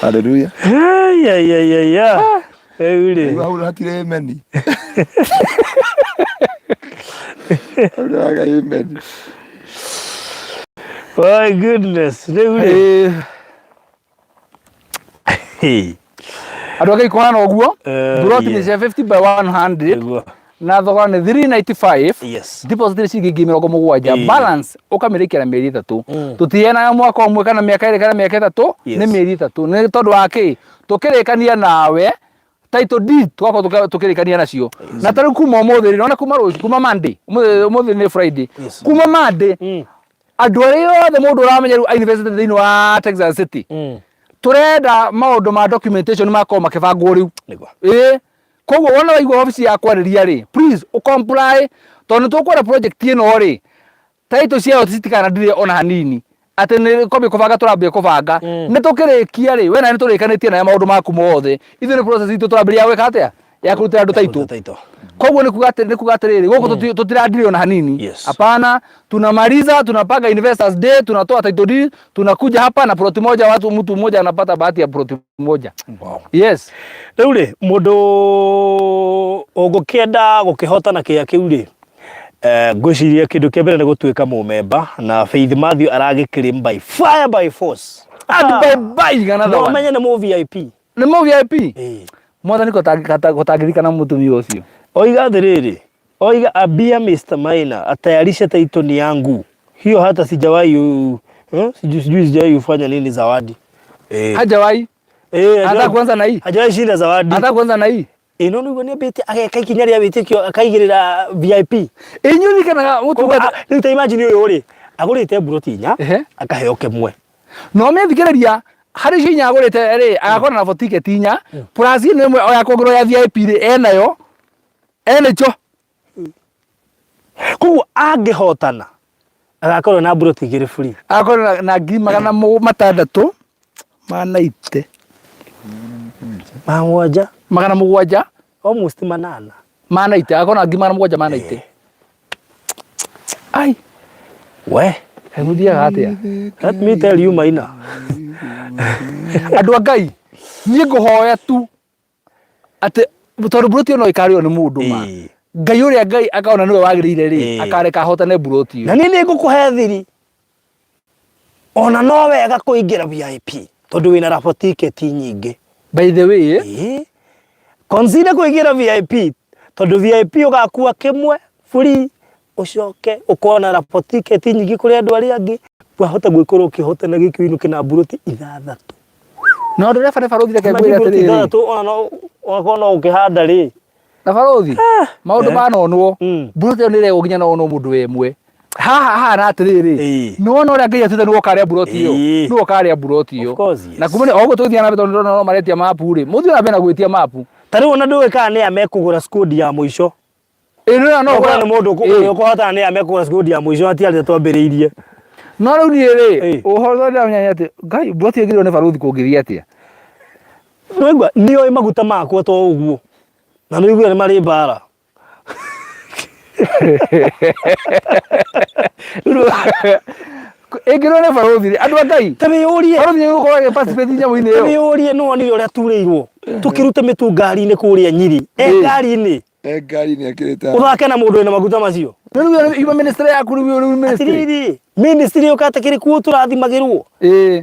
haleluya Eure hau hatirĩ meni hau meni my goodness Eure andũ Ngai kũhana ũguo broti nĩ cia 50 by 100 na thogora nĩ 395 yes deposit nĩ ciringi 70 balance ũkamĩrĩkia na mĩeri 3 tũtiheanaga mwaka ũmwe kana mĩaka 2 kana mĩaka 3 nĩ mĩeri 3 nĩ tondũ wa kĩ tũkĩrĩkania nawe title deed twakorwo tũkĩrĩkania nacio na tarĩu kuma ũmũthĩ nona kuma rũciũ kuma Monday ũmũthĩ nĩ Friday kuma Monday andũ arĩa othe mũndũ ũramenya rĩu university thĩinĩ wa Texas City turenda maũndũ ma documentation makorwo makĩbangwo rĩu koguo wona waigua office ya kwarĩria rĩ please comply tondũ tũkwenda project ĩno rĩ title ciao citikana ndire ona hanini atĩ nĩ kombe kũbanga tũrambia kũbanga nĩ tũkĩrĩkia rĩ we na nĩ tũrĩkanĩtie na maũndũ maku mothe ithuĩ nĩ process itũ tũrambia gwĩka atĩa ya kũrutĩra andũ title koguo nĩ kuga atĩrĩrĩ gũkũ tũtirandire ona hanini hapana tunamaliza tunapanga investors day tunatoa title deed tunakuja hapa na plot moja mtu mmoja anapata bahati ya plot moja yes rĩu rĩ mũndũ ũngĩkĩenda gũkĩhotana kĩya kĩu rĩ ngwĩciria kĩndũ kĩa mbere nĩ gũtuĩka mũmemba na Faith Matthew aragĩkĩrĩm by fire by force by kana no menye nĩ mũ VIP nĩ mũ VIP mwathani gũtangĩrikana mũtumia ũcio oiga atĩrĩrĩ oiga abia Mr. Maina atayarishe title yangu hiyo hata sijawahi sijawahi kufanya nini zawadi hajawahi hata kwanza na hii hajawahi shinda zawadi hata kwanza na hii ino niguo nĩ mbĩte ageka ikinya rĩa wĩtĩkio akaigĩrĩra VIP inyuĩ kana mũtungata rĩu ta imagine ũyũ rĩ agũrĩte buroti 4 akaheo kĩmwe no methikĩrĩria harĩ cinya agũrĩte rĩ agakorwo na ticket 4 plus nĩ ĩmwe oya kũgũrwo ya VIP rĩ enayo enecho koguo angĩhotana agakorwo na buroti 2 free agakorwo na 600 manaite magana mũgwanja almost 8 manaite agakorwo na 700 manaite ai we heguthiaga atĩa let me tell you Maina andũ a Ngai niĩ ngũhoya tu atĩ tondũ buroti no ikarĩo nĩ mũndũ ma Ngai ũrĩa Ngai akaona nĩwe wagĩrĩire rĩ akareka hotane buroti na niĩ nĩ ngũkũhe thiri ona no wega kũingĩra VIP tondũ wĩna rabo ticket nyingĩ by the way consider kũingĩra VIP tondũ VIP ũgakua kĩmwe free ucoke ukona rabo ticket nyingĩ kũrĩ andũ arĩa angĩ wahota gwĩkorwo ũkĩhotana gĩkĩinũ kĩna buroti 6 no ndĩreba nĩ barothi reke ngwĩre atĩrĩrĩ 3 ona no ũkĩhanda rĩ na barothi maũndũ manonwo buroti nĩ rego nginya no mũndũ wemwe haha na atĩrĩrĩ no no ũrĩa Ngai atĩte nĩ wokarĩa buroti ĩyo nĩ wokarĩa buroti ĩyo na kumene ogo tũthiana na tondũ no maretia mapu rĩ mũthĩ na bena gwĩtia mapu tarĩ ona ndũĩ kana nĩ amekũgũra squad ya mũico no nĩ mũndũ ũkũhotana nĩ amekũgũra squad ya mũico atiarĩ twambĩrĩirie no rĩu niĩ rĩ ũhoro ndamenya atĩ Ngai buroti ĩgĩrwo nĩ barothi kũngĩria atĩa Nĩgwa nĩoĩ maguta makwa to ũguo na nĩgwa nĩ marĩ mbara ĩngĩrwo nĩ barothi andũ a Ngai tamĩyũrie barothi nĩ gũkorwo agĩparticipate nyamũ-inĩ ĩyo tamĩyũrie no onire ũrĩa turĩirwo tũkĩruta mĩtu ngari-inĩ kũrĩa Nyĩrĩ ngari-inĩ ngari-inĩ akĩrĩte ũthake na mũndũ wĩna maguta macio rĩu iuma ministry yaku rĩu ministry ministry ũkatakĩrĩ kuo tũrathimagĩrwo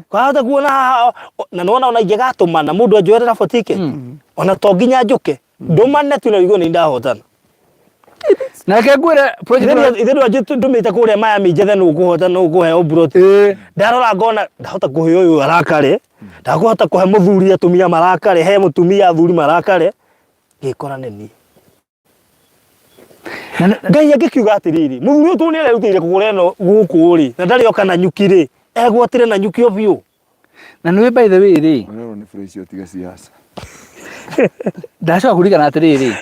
kwahota kuona na nona ona ingĩgatũmana mũndũ anjoerera for ticket ona to nginya njũke ndũmane tu na igũrũ nĩ ndahotana Na ke ngwire project ithe ndwa tumite kuria maya minjethe no kuhota no kuhe obroti ndarora ngona ndahota kuhe uyu arakare ndakuhota kuhe muthuri atumia marakare he mutumia athuri marakare ngikora neni ngai agikiuga atiriri muthuri utu ni arutire kugura no guku ri na ndari oka na nyuki ri egwatire na nyuki obio na nwe by the way ri ni fresh otiga siasa ndacoka kurigana atiriri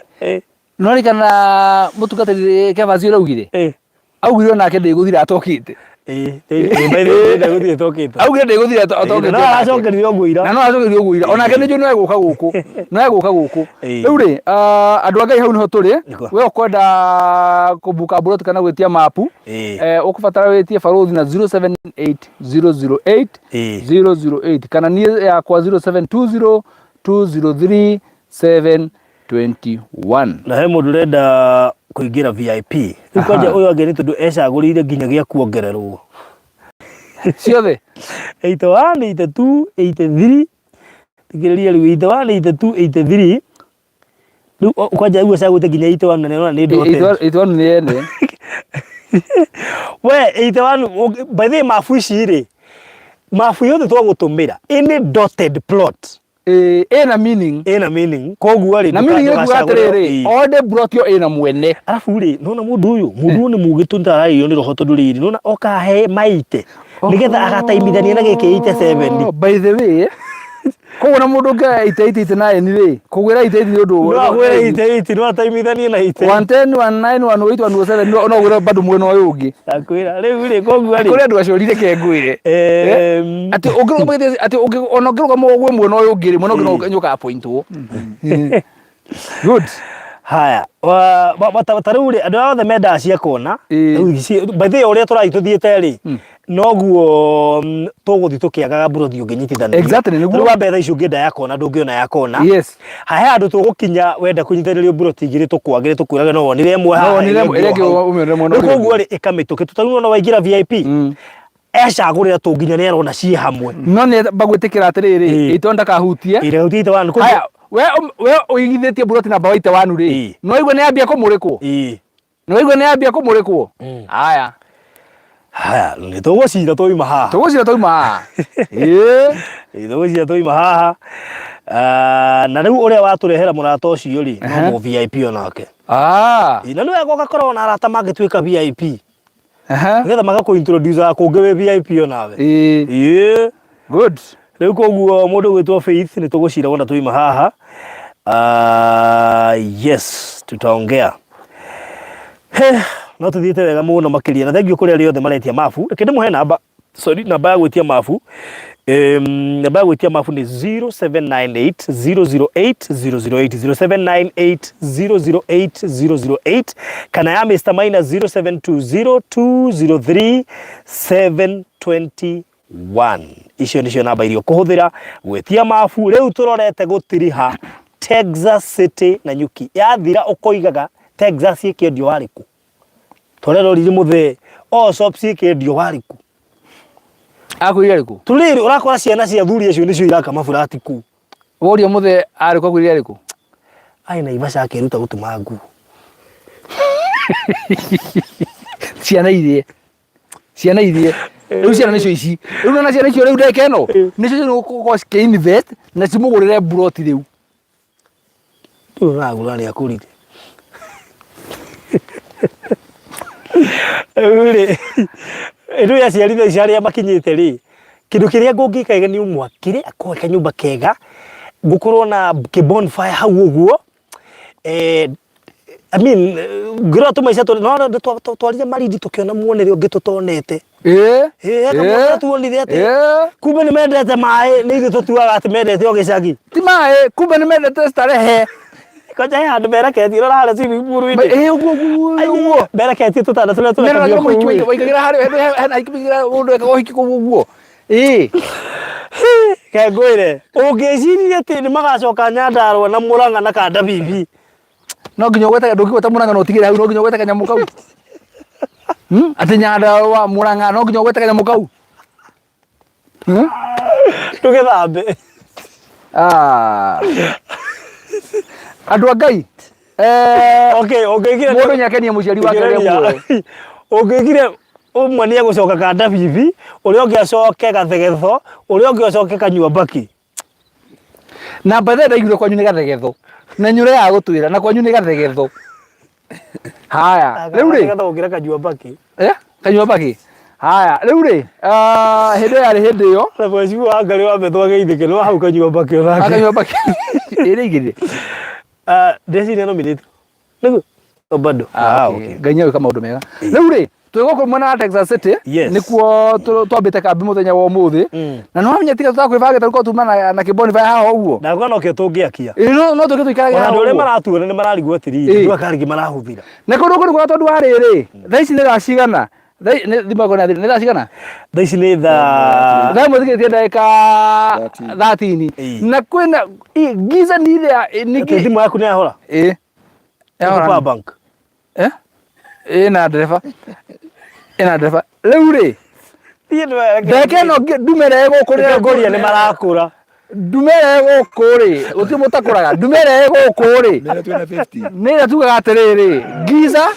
no rikana mutugatiri ke vazi uraugire augire nake ndiguthira atokite by the way ndiguthira atokite augire ndiguthira atokite no aracokerio nguira na no aracokerio nguira ona ke njo no eguka guku riu ri andu angai hau niho turi we ukwenda kubuka brot kana gwetia mapu ukubatara wetie barothi na 078008 kana ni ya kwa 0720203721 na he mundu renda kuingira VIP ukaja uyu ageni tondu ecagurire nginya gia kuongererwo ciothe 81 82 83 tigiriria riu 81 82 83 riu ukaja uyu ecagurite nginya 81 na nona ni ndote 81 ni ene we 81 by the mafu iciri mafu yothe twagutumira ini dotted plot ena meaning koguo ri na meaning ni kuatiriri ode brought yo ena mwene arafu ri nona mundu uyu ni mugitu ndarayo ni roho tondu riri nona oka he maite nigetha agataimithania na giki 87 by the way koguo na mundu nga 88 ni ri kugwira 88 ni undu no gwira 88 no ataimithania na 110 19 108 107 no gwira bado mwena uyu ungi akwira riu ri koguo ri kuri andu acorire ke ngwire ati ungirugama ati ona ungirugama gwe mwena uyu ungi ri mwena ungi nyoka appointwo good haya batariu ri andu othe menda cia kona by the way uria turaituthiete ri noguo tuguthi tukiagaga burothi unginyitithania exactly niguo wa betha icio ngenda yakona ndungiona yakona yes hahe andu tugukinya wenda kunyitithanirio burothi igiri tukwagire tukwiraga no wonire imwe haha koguo ri ikamituke tutaru no waingira VIP ecagurira tunginya ni arona cie hamwe no ni bagwitikira atiriri itonda kahutia ire utite wanu haya we uigithitie burothi namba waite wanu ri no igwe ni ambia kumurikwo haya haya ni tugocira toima haha tugocira toima haha na riu uria waturehera murata ucio ri no VIP onake na niwe goka korwo na arata magituika VIP ngetha magakuintroduce kungi we VIP onawe good riu koguo mundu gwitwo Faith ni tugocira wona toima haha yes tutaongea no tuthiete wega muno makiria na thengio kuri ari othe maretia mafu reke ndimuhe namba namba ya gwitia mafu namba ya gwitia mafu ni 0798008008 0798008008 kana ya Mr. Maina 0720203721 icio nicio namba irio kuhuthira gwitia mafu riu turorete gutiriha Texas City na nyuki yathira ukoigaga Texas ikendio wariku torero riri muthe shops ikendio wariku akwira riku tuliri urakora ciana cia thuri acio nicio iraka mafurati ku worio muthe ari kwa kwira riku ai na ibasha akiruta gutuma ngu ciana irie riu ciana nicio ici riu na ciana icio riu ndekeno nicio no ko invest na cimugurire broti riu turagura ni akurite uri ndo ya ciaritha iciaria makinyite ri kindu kiria ngungikaga ni umwakire akoe kanyumba kega ngukorwo na bonfire hau uguo I mean gira tumaisha no twarire maridi tukiona muonere ungitutonete aka tuonire ati kumbe ni mendete mai ni gitutuaga ati mendete ogicagi ti mai kumbe ni mendete starehe kaja ya andu bereketi rora hara cibi buru-ini uguo bereketi tutana tule waigagira hari hena ikibigira mundu ekago hiki kuguo ke ngwire ungiciria ati ni magacoka Nyandarua na Murang'a na Kanda bibi no nginya gweta ndukigweta Murang'a no tigire hau no nginya gweta kanyamu kau ati Nyandarua Murang'a no nginya gweta kanyamu kau tugethambe andu a Ngai Ũngĩkire mũndũ nyakenia mũciari wake muoyo. Ũngĩkire ũmwe nĩ egũcoka kanda bibi, ũrĩa ũngĩ acoke gathegetho, ũrĩa ũngĩ acoke kanyua mbaki. Na mbere ndaigire kwanyu nĩ gathegetho. Na nyũre ya gũtwĩra na kwanyu nĩ gathegetho. Haya, rĩu rĩ gathegetho ũngĩra kanyua mbaki. Kanyua mbaki. Haya, rĩu rĩ hĩndĩ yarĩ hĩndĩ ĩyo na mweci wa Ngarĩ wa methwa geithĩke no hau kanyua mbaki onake. Kanyua mbaki. Ĩrĩ igĩrĩ. Ndeci nĩ nominate. Nĩguo. Bado. Okay. Ganyawe kama maũndũ mega. Rĩu rĩ twĩgũkũ mwena wa Texas City nĩkuo twambĩte kambĩ mũthenya wa ũmũthĩ. Na no wamenya tiga tũtakwĩbanga tarĩko tuma na kĩbonify haha ũguo. Na kwa nokĩo tũngĩakia. No tũngĩ tũikaraga haha. Ona ũrĩa maratuona nĩ mararigwo atĩrĩrĩ, ndio akarigi marahũthĩra. Na kũndũ kũrĩ kwa tondũ wa rĩrĩ, thaa ici nĩ thaa cigana? Thimagwo na nĩ thaa cigana? Thaa ici nĩ thaa imwe thikĩtie ndagĩka 13. Na kwĩna giza ni ile niki thimũ yaku nĩ yahora? Yahora. Power bank. Na ndereba. Rĩu rĩ ndeke no ndumere gũkũ Ngoria nĩ marakũra. Ndumere gũkũ rĩ ũti mũtakũraga ndumere gũkũ rĩ nĩ tugaga atĩrĩrĩ giza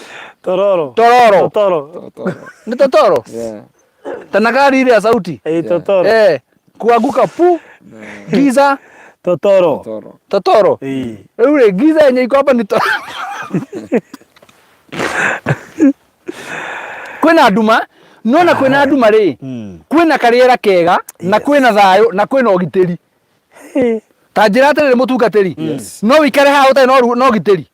tororo nĩ totoro tanagari ile ya sauti totoro kuanguka pu giza totoro rĩu rĩ giza yenye iko hapa ni kwĩna nduma nona kwĩna nduma rĩ kwĩna karĩera kega na kwĩna thayũ na kwĩna ũgitĩri. Ta njĩra atĩrĩrĩ mũtungatĩri no wĩikare haha ũtarĩ no ũgitĩri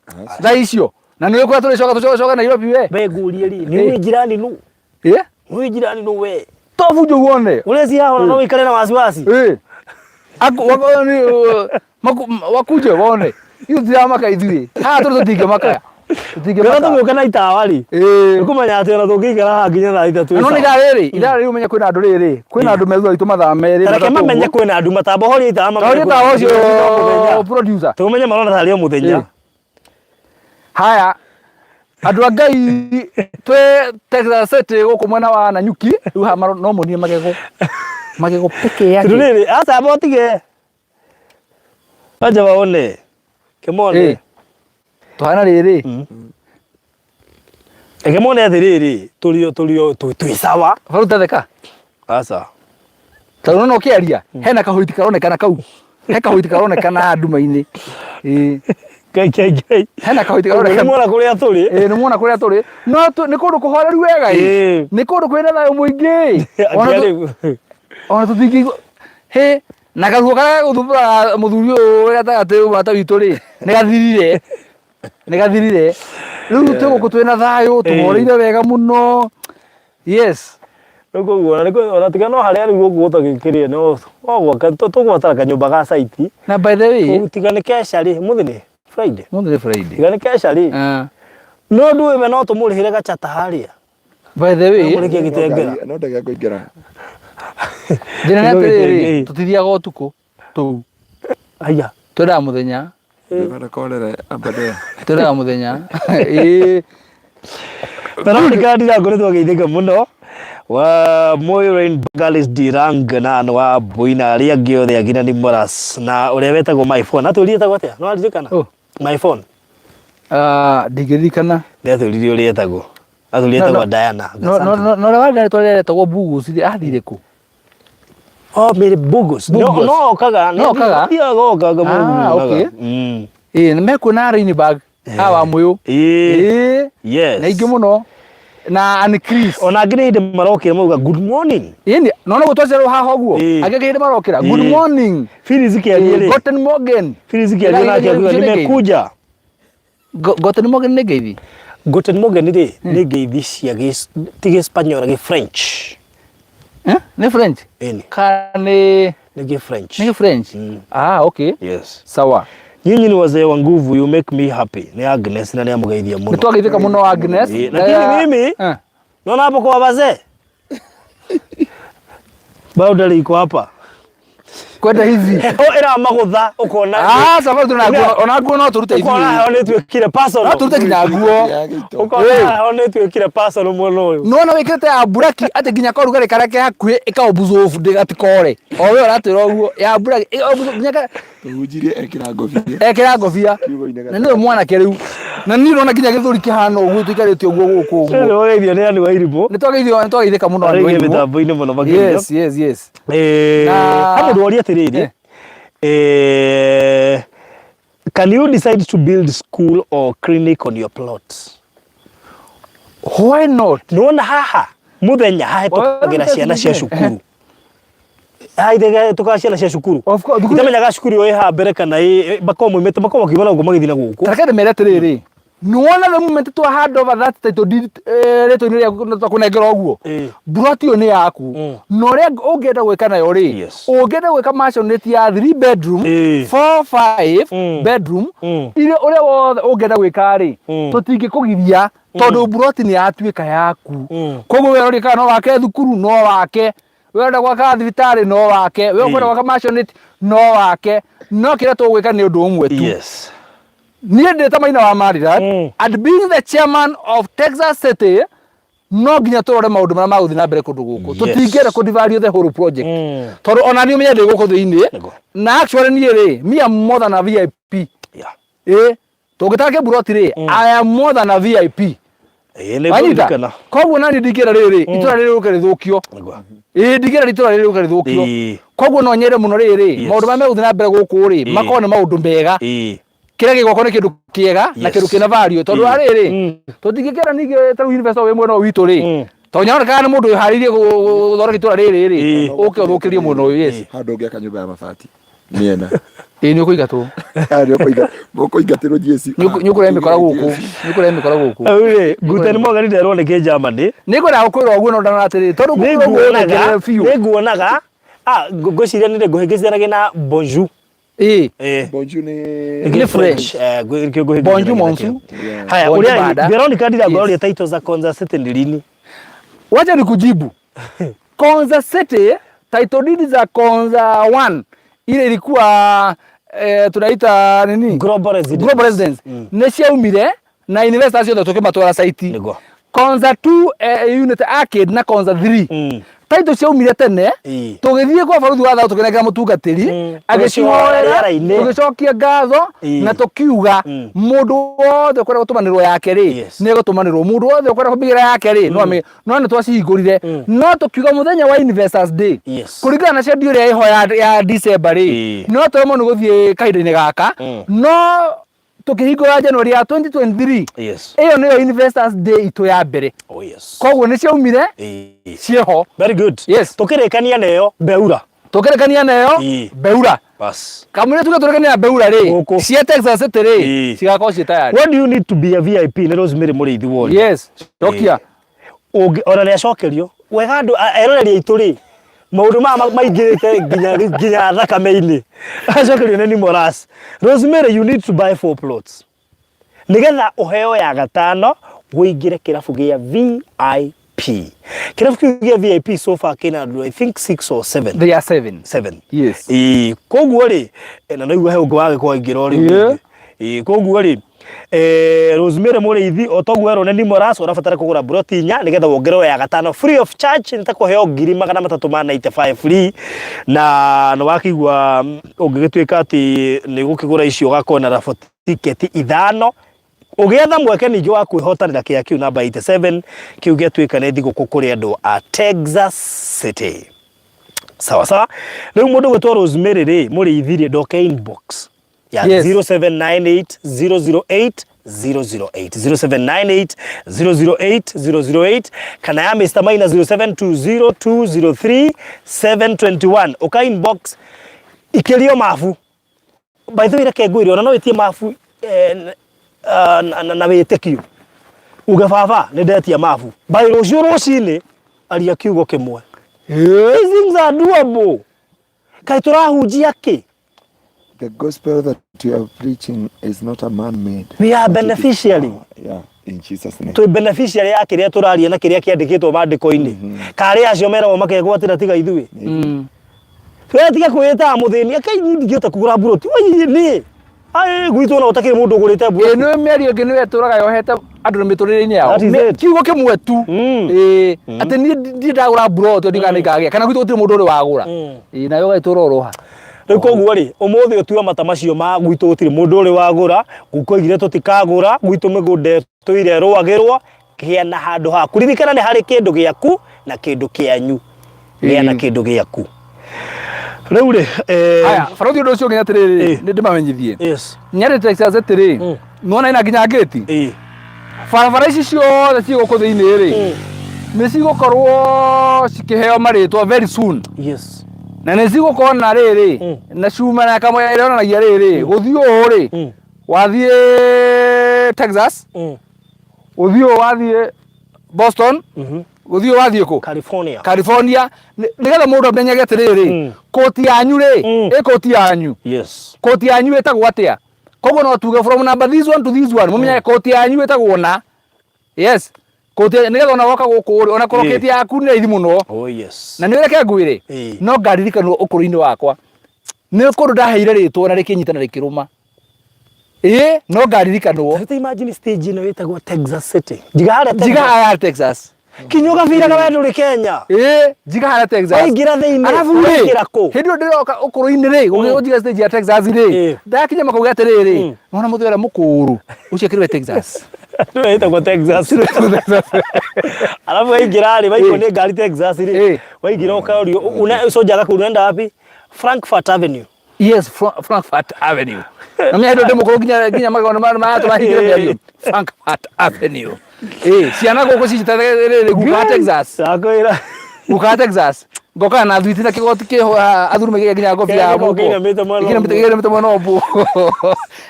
thaa icio na nĩ ũkwenda tũcoka Nairobi we ngurie rĩ nĩ jirani nu nĩ jirani nu we tofu jo uone ũreci haha no wĩikare na wasiwasi wakuje wone hiyo ndio maka ithuĩ haha tũtingĩmaka Gana tũgĩũka na itawa rĩ ũkũmenya atĩ ona tũngĩikara haha nginya thaa ithatũ. No nĩ ithaa rĩrĩ ũmenye kwĩna andũ rĩrĩ kwĩna andũ methuaga itũ mathaa merĩ reke mamenye kwĩna andũ matamba horia itawa mamenye itawa ũcio producer tũmenye marona tarĩ o mũthenya. Haya andũ a Ngai twĩ Texas City gũkũ mwena wa Nanyuki rĩu haha no monie magego peke yake rĩrĩ aca botige aja waone kemone tuhana rĩrĩ ekemone atĩrĩrĩ tũrio twĩ sawa baruta theka aca tondũ no kĩaria hena kahoiti karonekana kau he kahoiti karonekana nduma-inĩ hena kahoiti karonekana nĩ muona kũrĩa tũrĩ nĩ muona kũrĩa tũrĩ no nĩ kũndũ kũhoreru wega nĩ kũndũ kwĩna thayũ mũingĩ ona tũtingĩigua na karuo karĩa gũthumbũra mũthuri ũyũ gatagatĩ mata witũ rĩ nĩ gathirire rĩu tũgũkũ twĩna thayũ tũhoreire wega mũno. Yes rĩu ona tiga no harĩa rĩu ũguo ũtagĩkĩrĩe no tũgwatara kanyũmba ga site na by the way tiga nĩ keca rĩ mũthĩ nĩ Friday tiga nĩ keca rĩ no ndũĩme no tũmũrĩhĩre gachata harĩa by the way mũrĩkie gĩtengera no ndege kũingĩra njĩra nĩ atĩrĩrĩ tũtithiaga ũtukũ tũu aya twĩndaga mũthenya twĩndaga mũthenya Veronica ndirakoretwo agĩithĩka mũno wa Moirain Bagalis Dirang na wa Boina arĩa angĩ othe agina ni Moras na ũrĩa wetagwo my phone atũrire etagwo atĩa no aririkana my phone ndingĩririkana nĩ atũrire ũrĩa etagwo atũrire etagwo Diana no ũrĩa warĩ twarĩ etagwo Bugus athire kũ Mary Bugus no okaga okay nĩ mekuona rain bag hawa mũyũ yes na ingĩ mũno na and Chris ona ngine hinde marokira mauga good morning yeni no gutwacerwo haha ũguo angĩ hinde marokira good morning Firiziki aliye Goten Morgan Firiziki aliye na kiaguga nimekuja Goten Morgan nĩ ngeithi Goten Morgan nĩ ngeithi cia tige Spanish ge French nĩ French nĩ French okay yes sawa nyinyi ni wazee wa nguvu you make me happy ni Agnes na ni amugeithia muno nitwageithika muno Agnes lakini mimi naona hapo kwa wazee bado iko hapa kwenda hivi era magutha ukona sababu ona nguo no turute hivi ukona one twekire personal no turute kinya nguo ukona one twekire personal muno uyu no wikirite ya buraki ati ginya korugari karake hakuhi ikaobuzofu ndigatikore owe oratira uguo ya buraki ginya tujirie ekira ngofia na ndio mwana keriu na ni rona ginya githuri kihana uguo tuikarite uguo guku ndio weithio ni andu airibo ni twageithika muno andu airibo mitambo-ini muno makĩria yes hapo ndwari atiriri can you decide to build school or clinic on your plot? Why not? Nona haha muthenya hahe tukagira ciana cia cukuru haide tukagira ciana cia cukuru itamenyaga cukuru yo iha mbere kana bakomo imete bakomo kibona ugo magithina guku tarakende mere atiriri nuona the moment to hand over that title deed reto ni kunengera uguo broti yo ni yaku no ria ungenda gwika nayo ri ungenda gwika mansionate ya 3 bedroom 4-5 bedroom ile ule wothe ungenda gwika ri tutingikugithia tondu broti ni yatuika yaku koguo we uri kana no wake thukuru no wake wenda gwaka thibitari no wake we kwenda gwaka mansionate no wake no kira tugwika ni undu umwe tu niye ndeta maina wa marira and being the chairman of Texas City no ginya turore maundu mara maguthi na mbere kundu guku tutingera ku divario the whole project tondu ona ni umenya ndi guku thiini na actually ni ri me am more than a VIP tugitake buroti ri I am more than a VIP ne koguo nani ndikira riri itura riri ukarithukio ndikira itura riri ukarithukio koguo no nyere muno riri maundu ma meguthi na mbere guku ri makone maundu mbega kira gigoko ni kindu kiega na kindu kina value tondu ariri tutingikera ningi taru investor we mwena witu ri tonya kana mundu haririe guthora gitura riri ri uke uthukirie muno yes handu ungi akanyumba ya mabati miena ni ukuiga tu mukuingatiro Jesu nyukure mikora guku uri gutani mogani nderwo ni ke Germany nikora gukwira uguo no ndana atiri tondu nguonaga ngociria ni nguhingiciraga na bonjour bonjour ni French bonjour monsu haya ulia Veronica ndira ngoria title za Konza City ndilini wacha nikujibu Konza City title deed za Konza 1 ile ilikuwa tunaita nini global residence ne ciaumire na investors yote tukimatwara site Konza 2 unit arcade na Konza 3 taito ciaumire tene tugithie kwa baruthi wa thao tukinengera mutungatiri agicihoera tugicokia ngatho na tukiuga mundu wothe ukwenda gutumanirwo yake ri ni gutumanirwo mundu wothe ukwenda kubigira yake ri no ni twacihingurire no tukiuga muthenya wa investors day kuringana na schedule ya iho ya December ri no twemo ni guthie kahinda-ini gaka no tukihingura January ya 2023 iyo niyo investors day itu ya mbere koguo ni ciaumire cieho very good tukirekania nayo beura bas kamune turekania beura ri cia Texas City ri cigako ci tayari what do you need to be a VIP ni Rosemary Muriithi wori tokia ona ni acokerio wega andu eroreria itu ri maundu maingirite ginya thakame-ini acokerio ni Moras Rosemary you need to buy 4 plots nigetha uheo ya gatano guingire kirabu gia VIP kirabu gia VIP so far kina I think 6 or 7 they are 7 yes koguo ri na no igwa he ungu wage kwa ingira ri koguo ri Rosemary Muriithi otoguo ero ni Moras urabatara kugura broti nya nigetha wongerwo ya gatano free of charge nitakuheo 395 free na no wakigwa ungigituika ati ni gukigura icio gakona raffle ticket 5 ugetha mweke ningi wa kwihotanira kia kiu namba 87 kiu getuika ni thigo kukuri andu a Texas City sawa riu mundu gwetwa Rosemary ri Muriithi ri ndoke inbox ya 0798 008 008 kana ya Mr. Maina 0720203721 uka inbox ikirio mafu by the way reke ngwire ona no itie mafu na witekio ugababa ni ndetia mafu by rucio rucini aria kiugo kimwe things are doable kai turahunjia ki the gospel that you are preaching is not a man-made. We are beneficiary. Yeah, in Jesus' name. To beneficiary ya kiria turaria na kiria kiandikitwo mandiko-ini. Kari acio mera o makegwatira tiga ithui. Twetiga kwita muthini akai ndingĩhota kũgũra buroti wai ni ai gwitũ na ũtakĩrĩ mũndũ ũgũrĩte buroti nĩ mĩario ĩngĩ nĩwe tũraga yohete andũ mĩtũrĩre-inĩ yao kiugo kĩmwe tu atĩ niĩ ndagũra buroti ndigana ikagĩa kana gwitũ gũtirĩ mũndũ ũrĩ wagũra nayo gaitũra oroha rĩu koguo rĩ ũmũthĩ ũtua mata macio ma gwitũ gũtirĩ mũndũ ũrĩ wagũra gũkoigire tũtikagũra gwitũ mĩgũnda tũire rwagĩrwo gĩa na handũ ha kuririkana nĩ harĩ kĩndũ gĩaku na kĩndũ kĩanyu gĩa na kĩndũ gĩaku rĩu rĩ aya barothi ũndũ ũcio nginya atĩrĩrĩ nĩ ndĩmamenyithie Nyarĩ Texas atĩrĩ nona ina nginya ngĩti barabara ici ciothe cigũkũ thĩinĩ rĩ nĩ cigũkorwo cikĩheo marĩtwa very soon na nĩ cigũkorwo na rĩrĩ na cuma na kamwe ĩronanagia rĩrĩ gũthiĩ ũũ rĩ wathiĩ Texas gũthiĩ wathiĩ Boston gũthiĩ wathiĩ kũ California nĩgetha mũndũ amenyage atĩrĩrĩ koti yanyu rĩ koti yanyu koti yanyu ĩtagwo atĩa koguo no tuge from number this one to this one mũmenyage koti yanyu ĩtagwo na koti nĩgetha ona woka gũkũ ona koroketi yaku nĩ raithi mũno na nĩ reke ngwĩre no ngaririkanwo ũkũrũ-inĩ wakwa nĩ kũndũ ndaheire rĩtwa na rĩkĩnyita na rĩkĩrũma no ngaririkanwo imagine stage ĩno ĩtagwo Texas City jiga harĩa Texas kinyoga vira kawe nduri Kenya jiga harĩa Texas waingira thĩinĩ arabu rĩ hĩndĩ ndĩroka ũkũrũ-inĩ rĩ ũgĩthiga stage ya Texas rĩ ndakinya makauga atĩrĩrĩ nona mũthĩ ũrĩa mũkũrũ ũcio kĩrĩwe Texas ĩtagwo Texas arabu waingira rĩ waiko nĩ ngari Texas rĩ waingira ũkaũrio soja gakũ unaenda wapi Frankfurt Avenue Frankfurt Avenue na mimi ndio mũkũrũ nginya magana ma tũrahingire mĩario Frankfurt Avenue ciana gũkũ cicitagĩrĩrĩ guka Texas guka Texas ngoka na thuiti na kĩgoti kĩho athurume nginya ngobi ya mũko ikinya mĩte manobu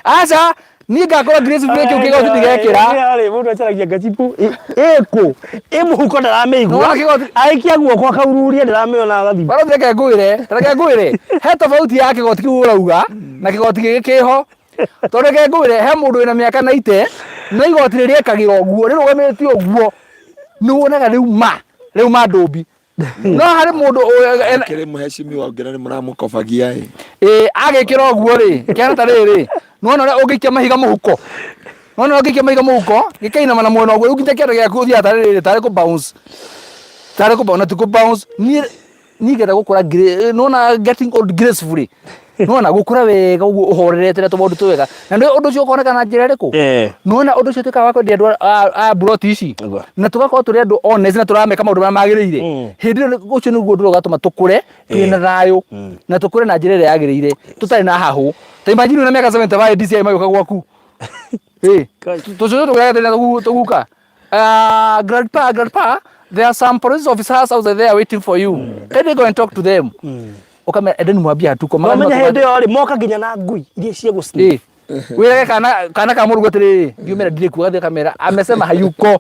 aca niĩ ngakora grace break kĩgoti ndigekĩra mũndũ acaragia ngacipu ĩkũ mũhuko ndaramĩigua aikia guoko akaururia ndaramĩona gathi baro reke ngwĩre he tofauti ya kĩgoti kĩu ũrauga na kĩgoti gĩkĩ kĩho tondũ reke ngwĩre he mũndũ wĩna mĩaka 90 na igoti rĩrĩkagĩra ũguo rĩrũgamĩtio ũguo nĩ wonaga rĩu ma ndũmbi no harĩ mũndũ kĩrĩ mũhecimi wa ngĩra nĩ mũramũkobagia agĩkĩra ũguo rĩ kĩana ta rĩrĩ nĩwona ũrĩa ũngĩikia mahiga mũhuko gĩkainama na mwena ũguo rĩu nginya kĩanda gĩaku ũthiaga ta rĩrĩ tarĩ kũ bounce niĩ ngenda gũkũra nĩwona getting old gracefully nĩwona gũkũra wega ũguo ũhorerete na tũmaũndũ twega na nĩ ũndũ ũcio ũkoneka na njĩra ĩrĩkũ nĩwona ũndũ ũcio twĩkaga wa kwendia andũ a buroti ici na tũgakorwo tũrĩ andũ honest na tũrameka maũndũ marĩa magĩrĩire hĩndĩ ũcio nĩguo ũndũ ũgatũma tũkũre twĩna thayũ na tũkũre na njĩra ĩrĩa yagĩrĩire tũtarĩ na hahũ ta imagine na mĩaka 75 DCI magĩũka gwaku tũcio tũgũka tũguka grandpa there are some police officers out there waiting for you can you go and talk to them okame edeni mwambia hatuko magana hende yori moka nginya na ngui iria cia gucini wĩrage kana ka mũrugo atĩrĩrĩ ngiumĩra ndirĩ kuga kamera amesema hayuko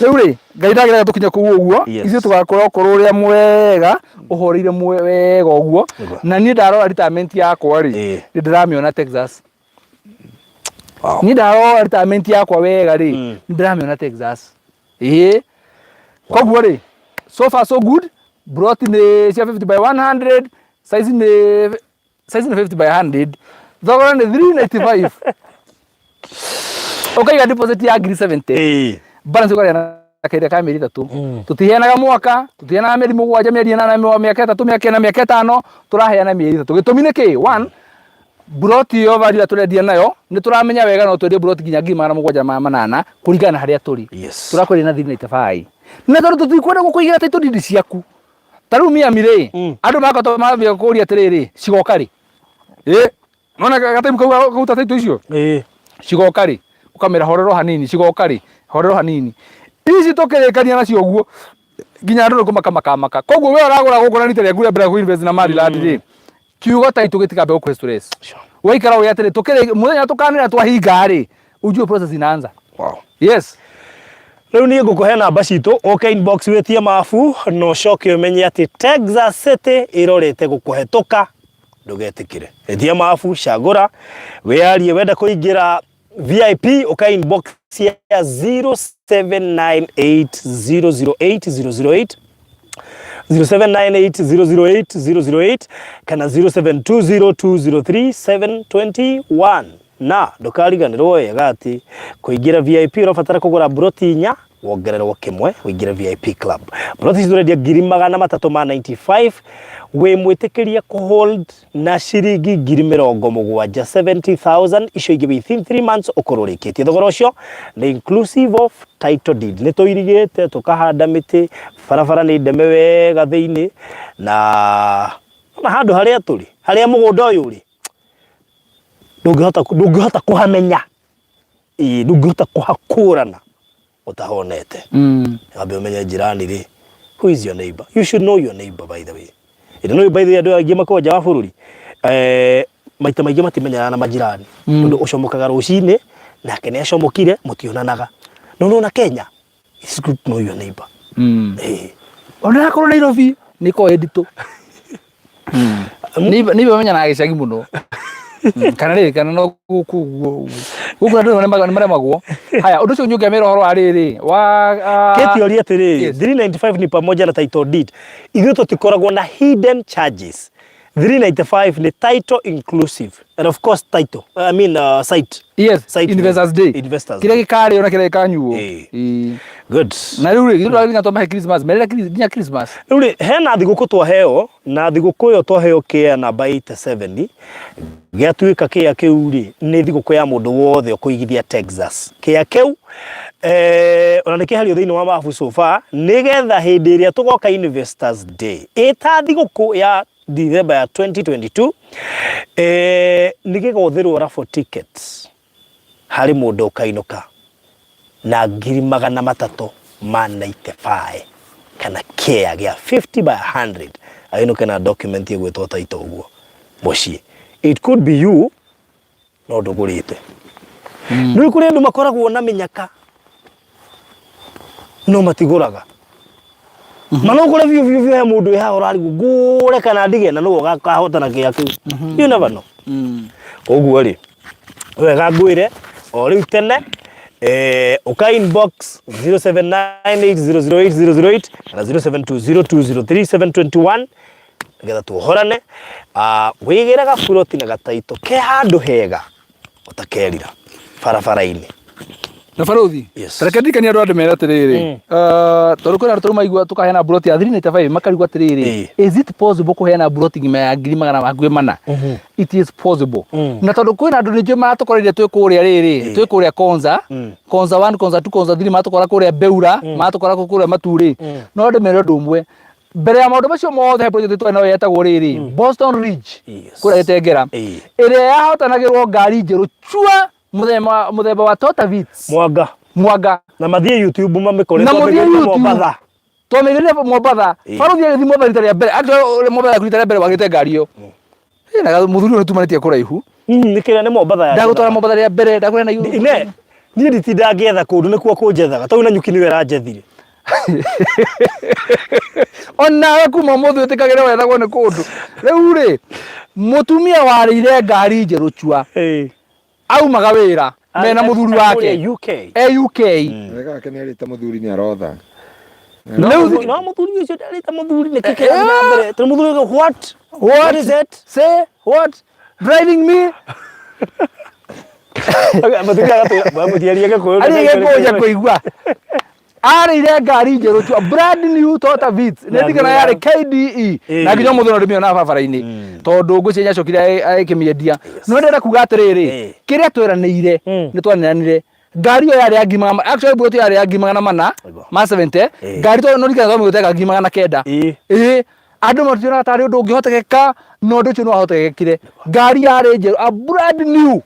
rĩu rĩ Ngai ndagĩraga tũkinya kũu ũguo ithuĩ tũgakorwo ũkũrũ ũrĩa mwega ũhoreire wega ũguo na niĩ ndarora retirement yakwa rĩ nĩ ndĩramĩona Texas niĩ ndarora retirement yakwa wega rĩ nĩ ndĩramĩona Texas koguo rĩ so far so good brought in the 50 by 100 size in 50 by 100 thogora ni 395 okay ga deposit ya ngiri 70 balance kwa na kaida ka mĩeri 3 tutiheanaga mwaka tutiheanaga mĩeri 7 mĩeri 8 mĩaka 3 mĩaka 4 mĩaka 5 turaheana mĩeri 3 gĩtũmi nĩ kĩ one broti yo value turendia nayo ni turamenya wega no twendie broti nginya ngiri 708 kuringana harĩa turi turakwĩrĩ na 395 na tondũ tutikwenda gũkũigĩra title deed ciaku taru mire andu makoto mabia kũria atĩrĩrĩ cigoka rĩ nona gataimu kauta title icio cigoka rĩ ukamera horero hanini cigoka rĩ horero hanini ici tũkĩrĩkania nacio ũguo nginya andũ kũmakamaka koguo we ũragũra gũkũra nĩ tĩrĩa mbere kuinvest na Maryland rĩ kiugo title gĩtikambe gũkũ stress waikara ũrĩa atĩrĩ tũkĩrĩ mũthenya tũkanĩra twahinga rĩ ujue process inaanza yes rĩu niĩ ngũkũhe namba citũ oke inbox wĩtie mabu no coke ũmenye atĩ Texas City ĩrorete gũkũhetũka ndũgetĩkĩre etia mabu cagũra wĩarie wenda kũingĩra VIP oka inbox ya 0798008008 0798008008 kana 0720203721 na ndukariganirwo wega ati kuingira VIP urabatara kugura broti 4 wongererwo kimwe uingira VIP club. Broti cirendia 395 we mwitikiria ku hold na ciringi 70,000 icio ingi within 3 months ukururikitie thogora ucio na inclusive of title deed ni tuirigite tukahanda miti barabara ni ndeme wega thiini na handu haria turi haria mugunda uyu uri ndungihota kuhamenya ndungihota kuhakurana utahonete abe umenye jirani ri who is your neighbor. You should know your neighbor, by the way. You know by the way ando agima ko jawa bururi maita maigi matimenyana na majirani ndo ucomokaga rucine nake ni acomokire mutionanaga no na Kenya it's good to know your neighbor. Ona akoro Nairobi niko edito ni bamenya na gicagi muno kana no guku ndu ne magwo haya undu cio nyuge mero horo ariri wa keti atiri 395 ni pamoja na title deed ithu tutikoragwo na hidden charges. 395 ni title inclusive and of course title site. Yes, site investors day kile gikari ona kile kanyuo good na riu ngatoma Christmas merera Christmas riu hena thiguku twaheo na thiguku yo twaheo kia namba 87 giatuika kia kiu ri ni thiguku ya mundu wothe ukuigithia Texas kia kiu ona niki hario thiini wa mafu sofa nigetha hindi iria tugoka investors day eta thiguku ya December ya 2022 nigigothirwo raffle tickets hari mundu ukainuka na 395 kana kia gia 50 by 100 ainuka na document yegwetwo taito uguo mucii. It could be you no ndugurite no kuri andu makoragwo na minyaka no matiguraga manogore vio ya mundu ya urari gure kana ndige na no gakahotana kia kiu you never know koguo ri wega ngwire o riu tene uka inbox 0798008008 na 0720203721 ngetha tuhorane wigira ga ploti na gataito ke handu hega utakerira barabara-ini na farothi tarekandika ni andu andu mera tiriri tondu kuna andu maigua tukahena ploti ya 395 makarigwa tiriri is it possible kuhena ploti ngima ya 400 it is possible na tondu kuna andu nije matukoreire twikuria riri twikuria Konza 1 Konza 2 Konza 3 matukora kuria Beura matukora kuria Maturi no andu mera ndumwe mbere ya maundu macio mothe project twa no yetagwo riri Boston Ridge kuria Gitengera iria yahotanagirwo ngari njeru chua muthemba wa Toyota Vitz mwanga na mathie YouTube mamikoretwo Mombasa tomegire Mombasa farothi agithi Mombasa rita ria mbere actually Mombasa rita ria mbere wagite ngari yo na muthuri uri tumanĩtie kũraihu nikira ni Mombasa ya ndagũtwara Mombasa ria mbere ndakũrena YouTube ne ni nditinda ngetha kundu nikuo kunjethaga tau na nyuki niwe ranjethire ona kuma muthu utikagire wethagwo ni kundu riu ri mutumia warire ngari njeru chua aumaga wira mena muthuri wake UK wega ke ni arita muthuri ni arotha no muthuri ucio ndarita muthuri ni kike na mbere tu muthuri what is it say what driving me kuigua arire ngari njeru chua brand new Toyota Vitz netikana yari KDE na nginya muthu no ndimiona barabara-ini tondu nguci nyacokire aikimiendia no ndenda kuga atiriri kiria twiraniire ni twanenanire ngari yo yari ngima actually broti yari ngima na mana ma 70 ngari to no ndikana thomwe guteka ngima na kenda andu matira tari undu ungihotekeka no ndu cio no ahotekekire ngari yari njeru a brand new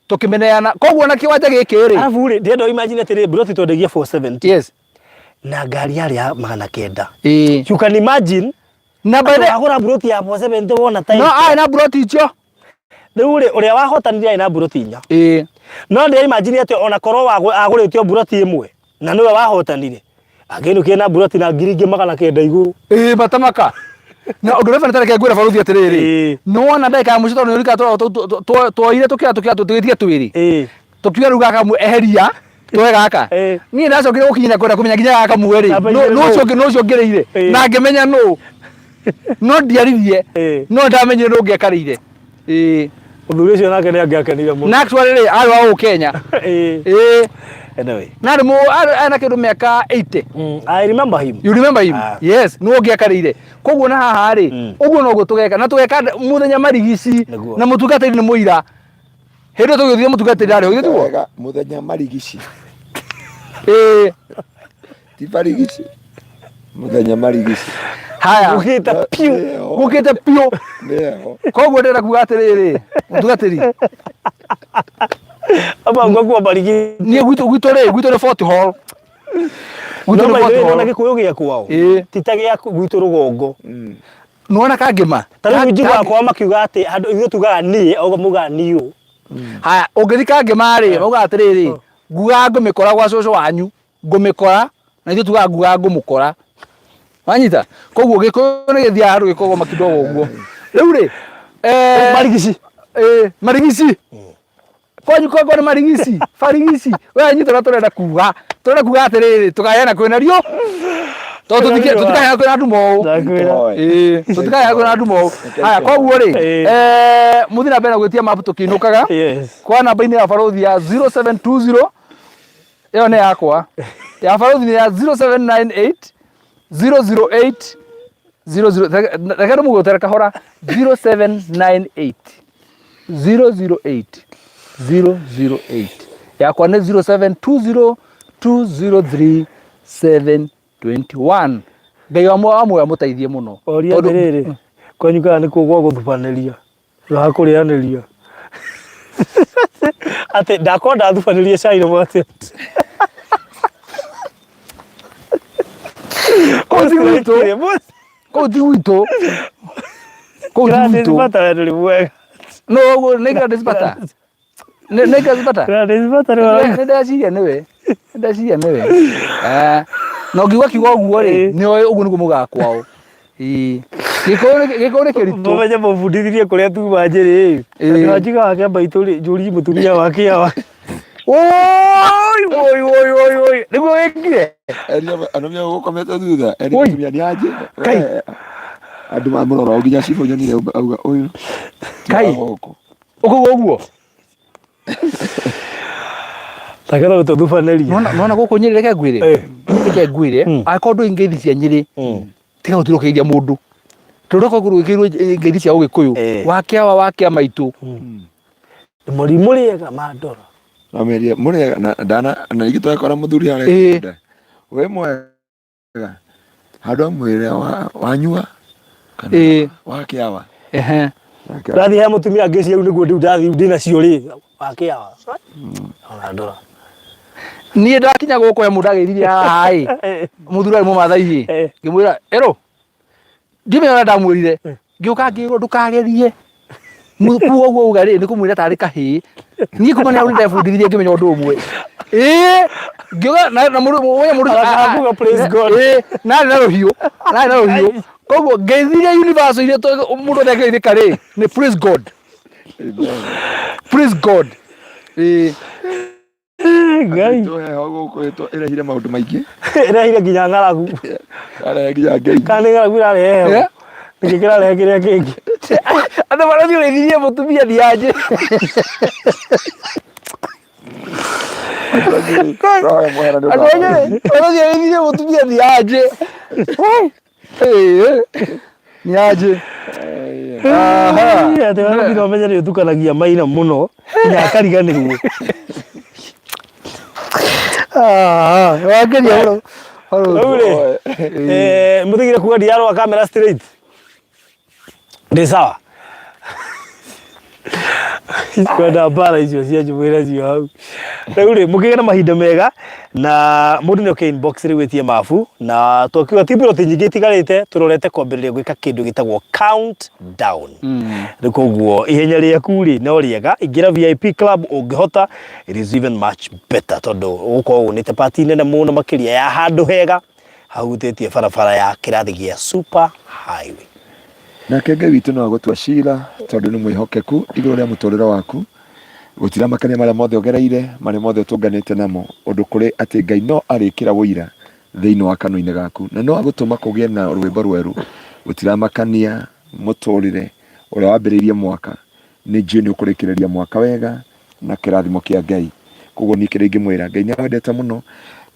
tukimeneana koguo na kiwanja giki ri alafu ri ndendo imagine atiri broti twendagia 470 yes na ngari yari ya 900 you can imagine na baada agura broti ya 470 wona time no ai na broti icio riu ri uria wahotanire na broti nya no ndi imagine ati ona korwo aguritio broti imwe na niwe wahotanire aginukie na broti na ngiri ingi 900 iguru matamaka na undu refa ntareke ngwira faruthi atiriri no wana ndeka ya mucito no rika twoire tukia tugitie twiri tukia ruga kamwe eheria Twe gaka. Ni ndacokire gukinya kwenda kumenya nginya gaka muweri. No cio ngereire. Na ngimenya no. No ndiaririe. No ndamenyire no ngekarire. Uthuri ucio nake ni angiakenire muno. Na actually ari wa Kenya. Anyway. Na mo ana kindu miaka 80. I remember him. You remember him? Yes, no ngekarire. Koguo na haha ri, uguo no gutugeka na tugeka muthenya marigici na mutungatiri ni muira. Hendo tugithie mutungatiri ari uthie tuo. Muthenya marigici. Ti marigici. Muthenya marigici. Haya. Gukite pio. Koguo ndira kuga atiriri. Mutungatiri. Aba ngwa barigi. Ni gwitu Fort Hall. Gwitu Fort Hall na gikuyu gia kwao. Titagia gwitu rugongo. Nuona kangima. Tari njigwa kwa makiuga ati andu ithu tugaga ni ogo muga niu. Haya, ungithika ngima ri, uga atiriri. Nguga ngumikora gwa cucu wanyu. Ngumikora na ithu tugaga nguga ngumukora. Wanyita? Koguo gikuyu ni githia haru gikogo makidogo uguo. Riu ri Marigici. Marigici. Kwanyu kwa ni marigici, farigici. We nyita turenda kuga. Turenda kuga atiriri, tukayana kwina rio. Tutikaya kwina ndumo. Tutikaya kwina ndumo. Haya, koguo ri muthina bena gwitia mapu tukinukaga. Kwa namba ini ya barothi ya 0720. Iyo ne yakwa. Ya barothi ni ya 0798 008 00. Rekera mugotera kahora 0798 008 008. Yakwa ni 0720 203 721. Ngai amwe amutaithie muno. Oria ndiriri. Kwanyu kana ni kugwa guthubaniria. Ra kurianiria. Ate ndakonda thubaniria cai no ate. Kodi wito. Bata ndiri mwega. No, nega desbata. Nega desbata. Ndaciria niwe. Ndaciria niwe. No ngiwa kiugo guo ri, ni uguo ni kumuga kwao. Gikore kiritu. Mumenye mubundithirie kuria tuma njiri. Ndajiga wake baituri njuri muturia wake awa. Oi. Niguo wekire. Anomia gukomete thutha. Tumia ni aje. Kai. Andu mamurora nginya cifo nyonire auga uyu. Kai. Ukugo guo. Takera tuthubaneria. Nona guku nyiri reke ngwire. Reke ngwire. Akondu ingeithi cia nyiri. Tiga gutirukiria mundu. Turoko kurukirwo ingeithi cia ugikuyu. Wakia maitu. Murimu riega mandoro. Ameria muriega na dana na igitwa kora muthuri ari. We mwega. Hado mwire wanyua. Wakiawa. Rathi he mutumia ngeci au niguo ndathi ndina cio ri wakiawa. Ona ndora. Ni ndakinya guko ya mundu agiririe haha i. Muthuri ari mumathai i. Ngimwira ero. Ndime ona ndamwirire. Ngiuka ngiro ndukagerie. Mukuo guo uga ri ni kumwira tari kahi. Ni kumanya uri ndebundithirie ngimenya undu umwe. Ngiuga na mundu akakuga praise God. Na rohio. Koguo ngeithirie universe ile to mundu ndegeithika ri ni praise God. Praise God. Ngai. Guko irehire maundu maingi. Irehire nginya ngaragu. Ara nginya ngai. Kani ngaragu irarehe. Nikikira rehe kiria kingi. Anda barathi urethirie mutumia ni aje. Barathi urethirie mutumia ni aje. Ni aje. Ate wana bino menya ni tukanagia maina muno. Nya kariganirwo. Wakeria horo. Muthigire kuga diaro kamera straight. Ni sawa. Kwenda bara icio cia njumwira cio hau. Riu ri mukigena na mahinda mega na mundu ni okay inbox ri gwitie mafu na twakiwa tibiro tinyingi tigarite turorete kwambiriria gwika kindu gitagwo count down. Rikoguo ihenya riaku ri no riega ingira VIP club ungihota it is even much better tondu uko unite party nene muno makiria ya handu hega hautetie barabara ya kirathi gia super highway. Na kenge witu no gutwa CIIRA tondu ni mwihokeku iguru ria mutorero waku gutiramakania maria mothe ogereire maria mothe tunganite namo undu kuri ati Ngai no arikira wira thiini wa kanua-ini gaku na no agutuma kugie na rwimbo rweru gutiramakania muturire uria wambiriirie mwaka ni njui ni ukurikiriria mwaka wega na kirathimo kia Ngai koguo ni kiri ngimwira Ngai ni awendete muno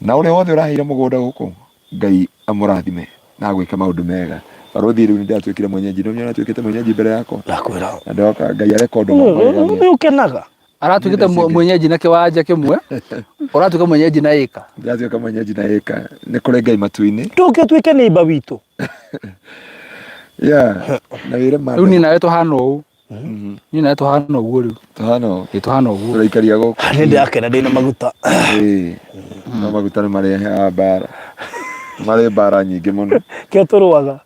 na uria wothe uraheire mugunda guku Ngai amurathime na agwike maundu mega barothi riu ndatwikire mwenyeji no nyona twikite mwenyeji mbere yako ndakwira ndoka Ngai areka undu mwega ukenaga aratwikite mwenyeji na kiwanja kimwe uratuika mwenyeji na ika ndatuika mwenyeji na ika ni kuri Ngai matu-ini tuke twike ni bawitu na wire ma riu ni nawe tuhana uu ni nawe tuhana uguo riu tuhana uguo turaikaria guku ni ndakena ndina maguta no maguta ni marehe bara mare bara nyingi muno ke turuaga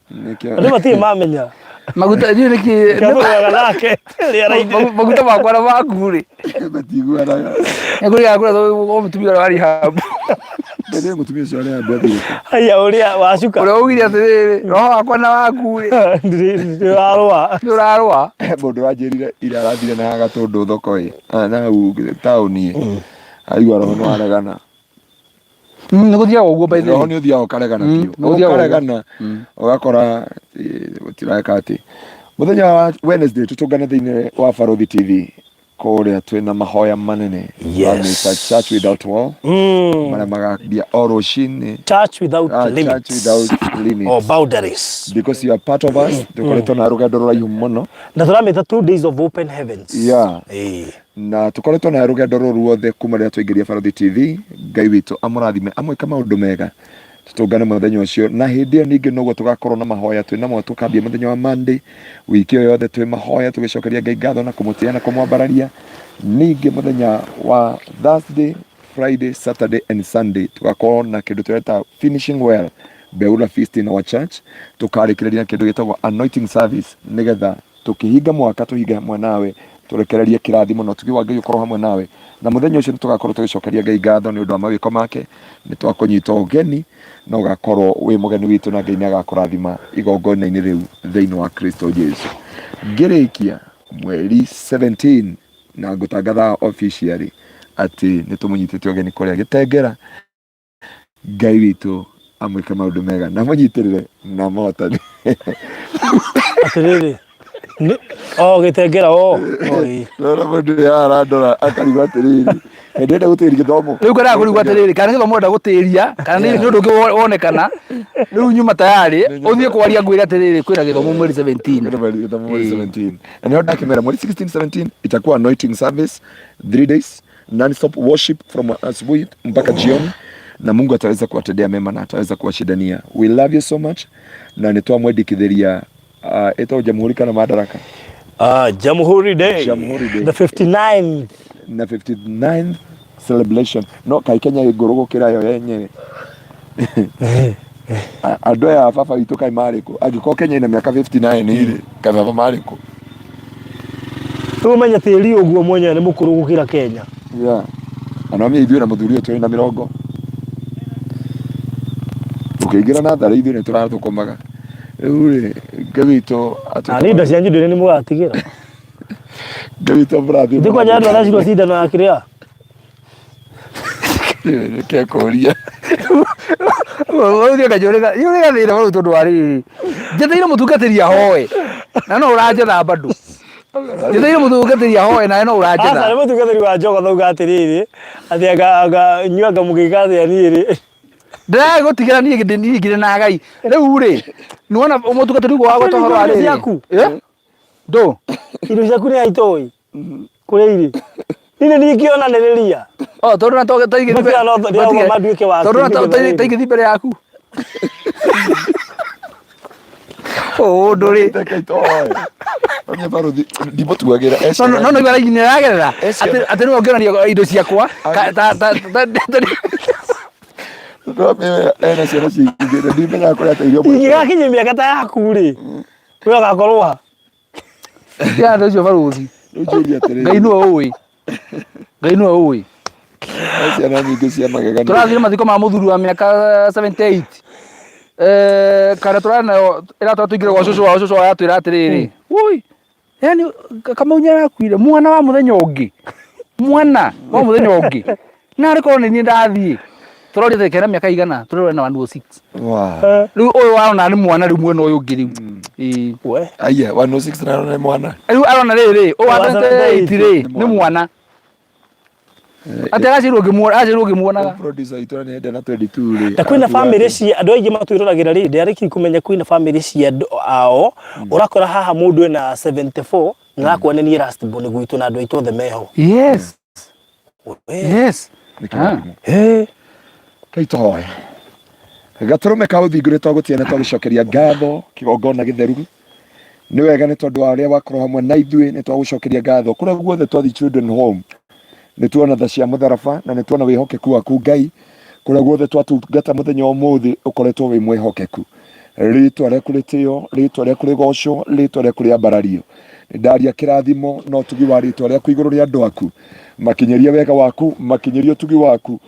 ndio mati mamenya maguta ni niki turuaga nake maguta makwa na makuri matiguana nguri yakura tho mutumia wari habu ndio mutumia cio ari habu aya uria wacuka uria ugire atiriri roho wakwa na wakuri ndurarwa mundu wanjirire ira arathire na gatundu thoko na u tauni aigua roho no aregana niguthia uguo by the roho ni uthia ukaregana piu ukaregana ugakora gutiraka ati muthenya wa Wednesday tutungana thiini wa Barothi TV kuria twina mahoya manene church without wall maria magambia oroshin church without limits or boundaries because you are part of us tukoretwo na rugendo ruraihu muno na turameta 2 days of open heavens na tukoretwo na rugendo ruru ruothe kuma ria twaingiria Barothi TV Ngai witu amurathime amwike maundu mega tutungane muthenya ucio na hindi ningi noguo tugakorwo na mahoya twinamo tukambia muthenya wa Monday wiki yo yothe twi mahoya tugicokeria Ngai ngatho na kumutia na kumwambararia ningi muthenya wa Thursday Friday Saturday and Sunday tugakorwo na kindu tureta finishing well Beula feast in our church tukarikiriria kindu gitagwo anointing service nigetha tukihinga mwaka tuhinga hamwe nawe turekererie kirathimo no tugiwa Ngai ukorwo hamwe nawe na muthenya ucio tugakorwo tugicokeria Ngai ngatho ni undu wa mawiko make ni twakunyita ugeni no gakorwo wi mugeni witu na Ngai ni agakurathima igongona-ini riu thiini wa Kristo Jesu ngirikia mweri 17 na ngutangatha officially ati ni tumunyitite ugeni kuria Gitengera Ngai witu amwike maundu mega na munyitirire na motani atiriri Gitengera rora mundu arandora akarigwo atiriri ndenda gutiria githomo riu kana kurigwo atiriri kana githomo nda gutiria kana ni undu wonekana riu nyuma tayari uthie kwaria ngwira atiriri kwira githomo mweri 17 and you ndakimera mweri 16 17 itakuwa anointing service 3 days non-stop worship from asubuhi mpaka jioni na Mungu ataweza kuwatendea mema na ataweza kuwashidania. We love you so much na nitoa mwendikithiria ito Jamhuri kana Madaraka Jamhuri Day the 59th na 59th celebration no kai Kenya igorogo kira yo yenye andu ya baba witu kai mariko agiko Kenya ina miaka 59 ile kai baba mariko tumenya tiri uguo mwenye ni mukuru gukira Kenya anamia ithuĩ na mũthuri ũcio na mĩrongo ũkĩingĩra na thara ithuĩ nĩ tũratũkomaga rĩu rĩ Ngai witũ ani nda cianyu ndĩrĩ nĩ mũgatigira Ngai witũ mũrathime ndikwa nyandũ aracirwo cindano ya kĩrĩa reke kũria ũthio kajũrĩga yũrĩga thĩra wau tondũ warĩ njeteire mũtungatĩri ahoe na no ũranjetha bado njeteire mũtungatĩri ahoe na no ũranjetha asa nĩ mũtungatĩri wa njogo thauga atĩrĩrĩ atĩ nyuanga mũgĩgathĩa niĩ rĩ ndĩraga gũtigĩra niĩ ngĩrĩ na Ngai rĩu rĩ nĩwona mũtungatĩri wa gũtohoro arĩ ciaku ndũ indo ciaku nĩ aitoi kũrĩa irĩ nini nikionanĩrĩria tondũ na taigĩthi mbere yaku ndũrĩ ndimũtuagĩra no nĩ aragerera atĩ nĩ ongĩonania indo ciakwa ena ciana cingĩre ndimenyaga kũrĩa ateithio ingĩgakinyia mĩaka ta yaku rĩ we ũgakorwo ha ya ndio Barothi Ngai nĩwe ũĩ Ngai nĩwe ũĩ ciana nyingĩ cia magegania tũrathire mathiko ma mũthuri wa mĩaka 78 kana tũranayo ĩratwa tũingĩre gwa cũcũ wao cũcũ wao atwĩra atĩrĩrĩ woi yani Kamau nĩarakuire mwana wa mũthenya ũngĩ mwana wa muthenya ungi na ariko ni ndathii turori thekera miaka igana turori na 106 Wow. riu uyu warona ni mwana riu mwena uyu ungi riu we Aya 106 na ni mwana. riu arona riri uyu wa itire ni mwana atagacirwo ngimuonaga Producer itwa ni enda na 22 ri. na kwina family ci andu aingi matwiruragira ri ndireki kumenya kwina family ci andu ao urakora haha mundu ena 74 ngakwa ni last born gwitu na andu aitu the meho. yes yes Kaito hoya. Gaturume ka uthingure twagutie na twagicokeria ngatho kigongona githeru. Ni wega ni tondu wa aria wakorwo hamwe na ithui ni twagucokeria ngatho kuria guothe twathi children home. Ni tuona tha cia mutharaba na ni tuona wihokeku waku Ngai kuria guothe twatungata muthenya umuthi ukoretwo wi mwihokeku. Ritwa riaku ritio, ritwa riaku rigocwo, ritwa riaku riambarario. Ni ndaria kirathimo no tugi wa ritwa riaku iguru ria andu aku. Makinyeria wega waku, makinyeria tugi waku.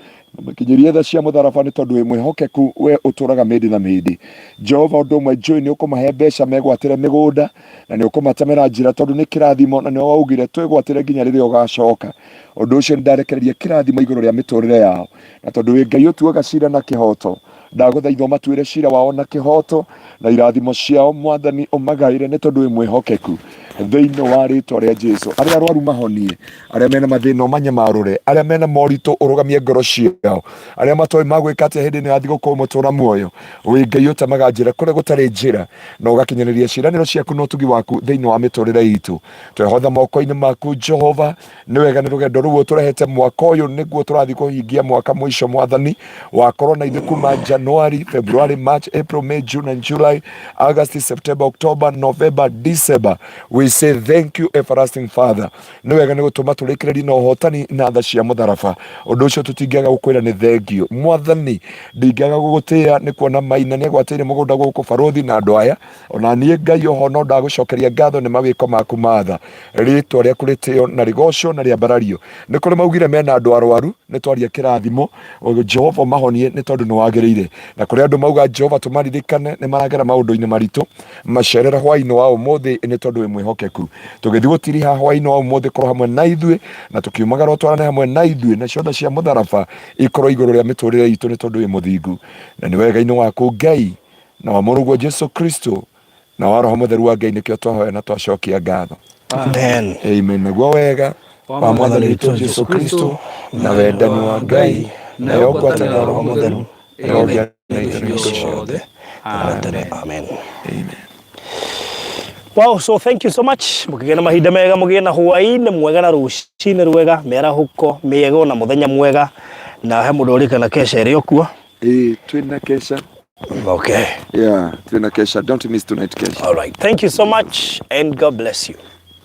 Makinyeria tha cia mutharaba ni tondu wi mwihokeku we uturaga mindi na mindi. Jehova undu umwe njui ni ukumahe mbeca megwatire migunda na ni ukumatamira njira tondu ni kirathimo na ni waugire twigwatire nginya riria ugacoka. Undu ucio ndarekereria kirathimo iguru ria miturire yao na tondu wi Ngai utuaga cira na kihoto ndaguthaitha matuire cira wao na kihoto na irathimo ciao Mwathani umagaire ni tondu wi mwihokeku thiini wa ritwa ria Jesu. Aria arwaru mahonie, aria mena mathina manyamarure, aria mena moritu urugamie ngoro ciao, aria matoi magwika atia hindi ni athi gukorwo mutura muoyo wi Ngai utamaga njira kuria gutari njira na ugakinyaniria ciiraniro ciaku no tugi waku thiini wa miturire itu. Twehotha moko-ini maku Jehova, ni wega ni rugendo ruo turehete mwaka uyu niguo turathi kuhingia mwaka mwisho Mwathani wakorwo na ithu kuma January, February, March, April, May, June and July, August, September, October, November, December. We say thank you everlasting Father. Ni wega ni gutuma turikiriri na uhotani na tha cia mutharaba. Undu ucio tutingiaga gukwira ni thank you Mwathani. Ndingiaga gugutia ni kuona maina ni gwatire mugunda guku baruthi na andu aya ona nie Ngai oho no ndagucokeria ngatho ni mawiko maku matha ritwa riaku ritio na rigocwo na riambarario. Ni kuri maugire mena andu arwaru ni twaria kirathimo Jehova mahonie ni tondu ni wagiriire na kuri andu mauga Jehova tumaririkane ni maragera maundu-ini maritu macerera hwaini wa umuthi ni tondu wi mwihokeku. Tugithi gutiri ha hwaini wa umuthi korwo hamwe na ithui na tukiumagara twarane hamwe na ithui na ciothe cia mutharaba ikorwo iguru ria miturire itu ni tondu wi muthingu na ni wega-ini waku Ngai na wa Mũrũguo Jesu Kristo na wa Roho Mutheru wa Ngai nikio twahoya na twacokia ngatho. Amen. Amen. Naguo wega wa Mwathani witũ Jesu Kristo na wendani wa Ngai na ngwatanĩro ya Roho Mutheru ĩrogĩa na ithuĩ ciothe. Amen. Amen. Wow, so thank you so much. Mukigĩa na mahinda mega, mugĩe na hwaĩ-inĩ mwega na rũcinĩ rwega, mĩarahuko mĩega na mũthenya mwega na he mũndũ ũrĩkana kesha ĩrĩ okuo. Twina kesha. Okay. Yeah, twina kesha. Don't miss tonight kesha. All right. Thank you so much and God bless you.